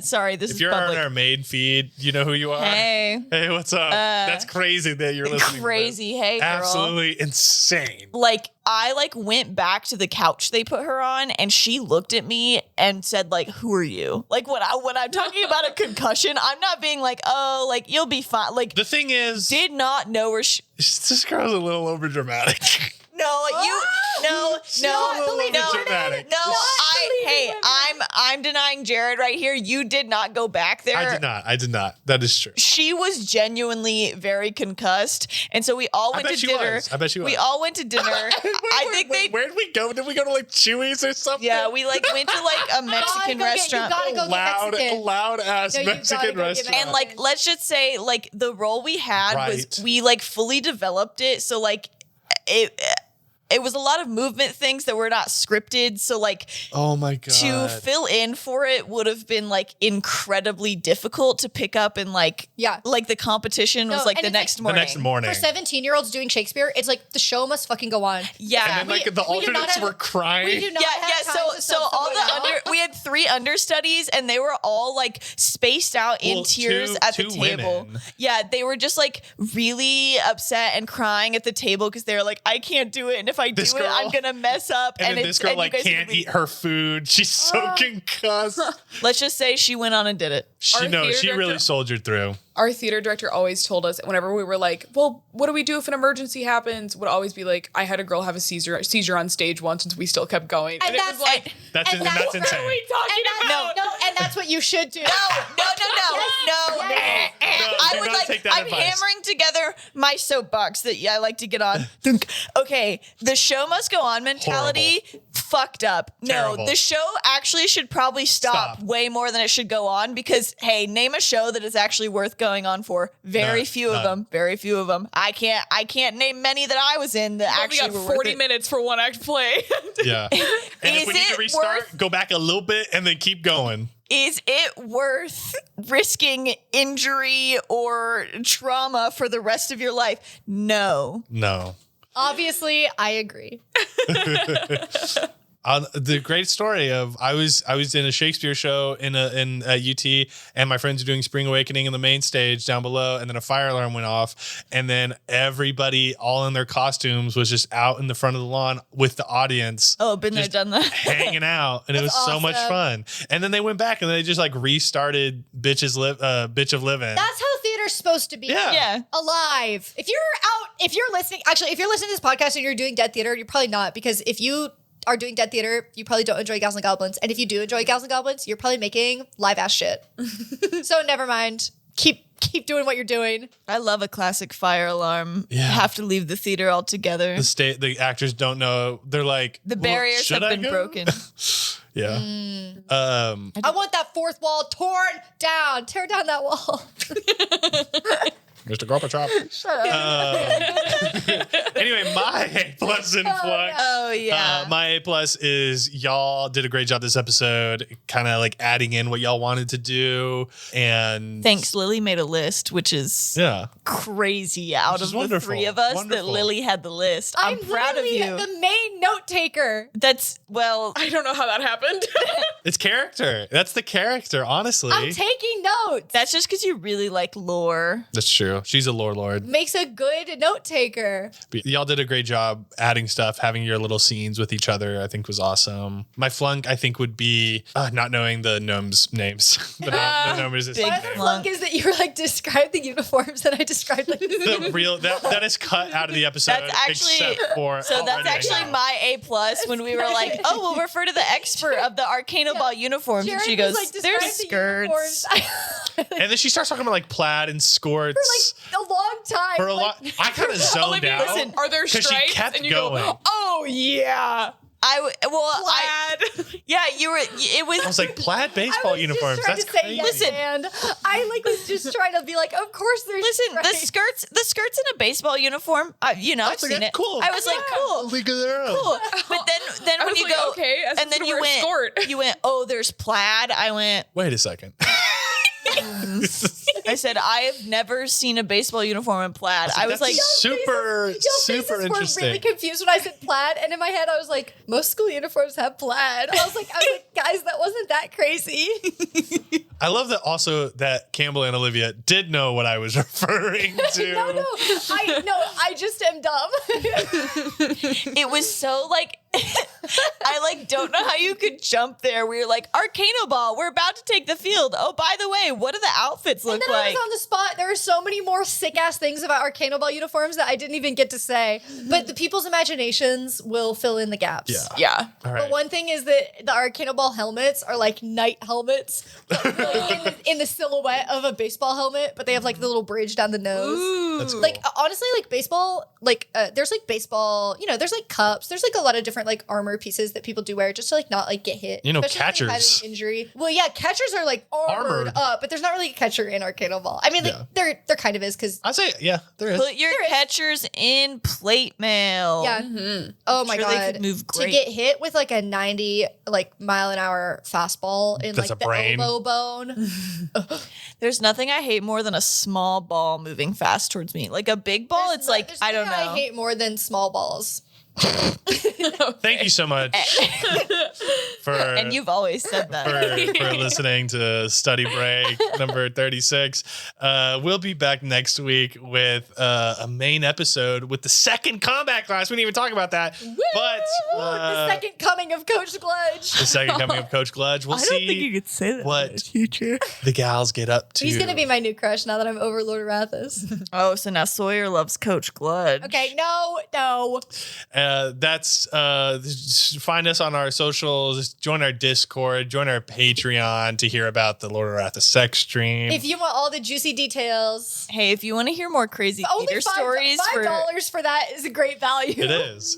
sorry. This If is you're public. on our main feed, you know who you are. Hey. Hey, what's up? That's crazy that you're listening. Crazy. To Hey, this. girl. Absolutely insane. Like I like went back to the couch they put her on and she looked at me and said like, who are you? Like when I'm talking about a concussion, I'm not being like, oh, like you'll be fine. Like The thing is, did not know where this girl's a little over dramatic. no, dramatic. I'm denying Jared right here. You did not go back there. I did not. That is true. She was genuinely very concussed, and so we all went to dinner. I bet she was. We all went to dinner. Where'd we go? Did we go to like Chewy's or something? Yeah, we like went to like a Mexican restaurant. You gotta go get Mexican. Loud ass No, you gotta Mexican go get restaurant. Mexican. And like, let's just say, like the role we had was Right. we like fully developed it. So like, it was a lot of movement things that were not scripted. So like, Oh my god. to fill in for it would have been like incredibly difficult to pick up and like like the competition was No, like and the it's next the morning. next morning. for 17-year-olds doing Shakespeare, it's like the show must fucking go on. Yeah. And then like the we do not alternates have- were crying. We do not Yeah. have time to So sub all someone the out. we had 3 understudies and they were all like spaced out in Well, tears at the two table. women. Yeah, they were just like really upset and crying at the table because they're like, I can't do it, and if I do This it, girl- I'm gonna mess up. and then this girl you like guys are can't gonna be- eat her food. She's so concussed. Let's just say she went on and did it. She Our theater really director- soldiered through. Our theater director always told us whenever we were like, well, what do we do if an emergency happens? Would always be like, I had a girl have a seizure on stage once and we still kept going. And it was like, That's and that's that's what are we insane. talking about? No, and that's what you should do. No. I do would not like. take that I'm advice. hammering together my soapbox that I like to get on. Okay, the show must go on mentality. Fucked up. Terrible. No, the show actually should probably stop way more than it should go on because hey, name a show that is actually worth going on for. Very few of them. Very few of them. I can't name many that I was in that We actually got were 40 worth it. minutes for one act play. Yeah. And if Is we need it to restart, worth- go back a little bit and then keep going. Is it worth risking injury or trauma for the rest of your life? No. No. Obviously, I agree. The great story of I was in a Shakespeare show in UT, and my friends were doing Spring Awakening in the main stage down below, and then a fire alarm went off, and then everybody all in their costumes was just out in the front of the lawn with the audience. Oh, been there, just done that. hanging out, and it was so much fun. And then they went back and they just like restarted Bitch of Living. That's how theater's supposed to be. Yeah. Alive. If you're listening to this podcast and you're doing dead theater, you're probably not, because if you are doing dead theater, you probably don't enjoy Gals and Goblins. And if you do enjoy Gals and Goblins, you're probably making live ass shit. So never mind. Keep doing what you're doing. I love a classic fire alarm. Yeah. Have to leave the theater altogether. The actors don't know. They're like, The "Well, barriers should have I been go?" broken. Yeah. I want that fourth wall torn down. Tear down that wall. Mr. Gorbachev. Shut up. Anyway, my A+ in flux. Oh yeah. My A+ is y'all did a great job this episode, kind of like adding in what y'all wanted to do. And Thanks, Lily made a list, which is crazy out Which of is the wonderful. three of us Wonderful. that Lily had the list. I'm proud of literally you. the main note taker. That's well, I don't know how that happened. it's character. That's the character, honestly. I'm taking notes. that's just because you really like lore. That's true. She's a lore lord. Makes a good note taker. But y'all did a great job adding stuff, having your little scenes with each other. I think was awesome. My flunk, I think, would be not knowing the gnomes' names. the gnome Big resistance. My other flunk is that you were like, describe the uniforms, and I described like The real that is cut out of the episode. That's actually except for so. That's already actually now. my A+ when we were like, oh, we'll refer to the expert of the Arcanoball uniforms, and Jared she was goes, like, "There's describe the skirts." uniforms. And then she starts talking about like plaid and skirts For like a long time. for a lot. I kind of zoned Olivia, out. listen, are there 'cause stripes? she kept and you going. go, oh yeah, Plaid. Yeah, you were. It was. I was like plaid baseball uniforms. That's crazy. Yes, Listen. and I like was just trying to be like, of course there's Listen, stripes. the skirts in a baseball uniform. I've seen it. Cool. I was like, cool. League of their own. Cool. But then I when was you like, go, okay, as and then to you wear a went, skirt. you went, oh, there's plaid. I went, Wait a second. I said, I have never seen a baseball uniform in plaid. I was like, super Faces were interesting. really confused when I said plaid, and in my head I was like, most school uniforms have plaid. I was like, guys, that wasn't that crazy. I love that also that Campbell and Olivia did know what I was referring to. No, I just am dumb. it was so like, I like don't know how you could jump there. We were like, Arcanoball, we're about to take the field. Oh, by the way, what do the outfits look And then I like? was on the spot. There are so many more sick ass things about Arcanoball uniforms that I didn't even get to say. But the people's imaginations will fill in the gaps. Yeah. Yeah. All But right. one thing is that the Arcanoball helmets are like night helmets in the silhouette of a baseball helmet, but they have like the little bridge down the nose. That's cool. Like honestly, like baseball, like there's like baseball, there's like cups, there's like a lot of different like armor pieces that people do wear just to like not like get hit. Especially if they've had catchers. an injury. Well, yeah, catchers are like armored up, but there's not really a catcher in Arcanoball. I mean, like there kind of is because I'd say, yeah, there is. Put your catchers in plate mail. yeah. Oh my Sure they god, could move to great. get hit with like a 90 like mile an hour fastball in That's like a the brain. elbow bone. There's nothing I hate more than a small ball moving fast towards me. Like a big ball, it's like, There's I don't nothing know. I hate more than small balls. Thank you so much for And you've always said that. for listening to Study Break number 36. We'll be back next week with a main episode with the second combat class. We didn't even talk about that. But The second coming of Coach Gludge. the second coming of Coach Gludge. We'll see could say that what the gals get up to. He's gonna be my new crush now that I'm over Lord Arathis. Oh, so now Sawyer loves Coach Gludge. Okay, no. That's just find us on our socials, join our Discord, join our Patreon to hear about the Lord Arathis sex stream. If you want all the juicy details, Hey, if you want to hear more crazy only theater stories $5 for that is a great value. it is.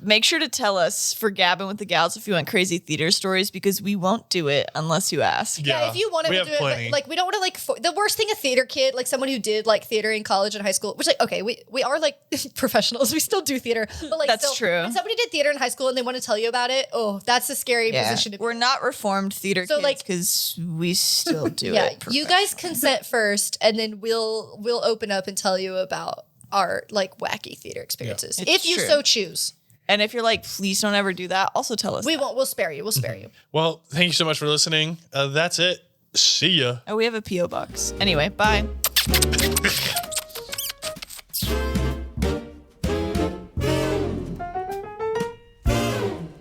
make sure to tell us for Gabbing with the Gals if you want crazy theater stories, because we won't do it unless you ask. Yeah, if you want to we do have it, plenty. but like we don't want to like the worst thing a theater kid, like someone who did like theater in college and high school, which like okay, we are like professionals, we still do theater, but like That's still, true. When somebody did theater in high school and they want to tell you about it, oh, that's a scary position to be. We're not reformed theater So, kids like- because we still do Yeah, it. you guys consent first, and then we'll open up and tell you about our like wacky theater experiences It's if you true. so choose. And if you're like, please don't ever do that, also tell us. We won't. We'll spare you. We'll spare you. Well, thank you so much for listening. That's it. See ya. Oh, we have a P.O. box. Anyway, bye.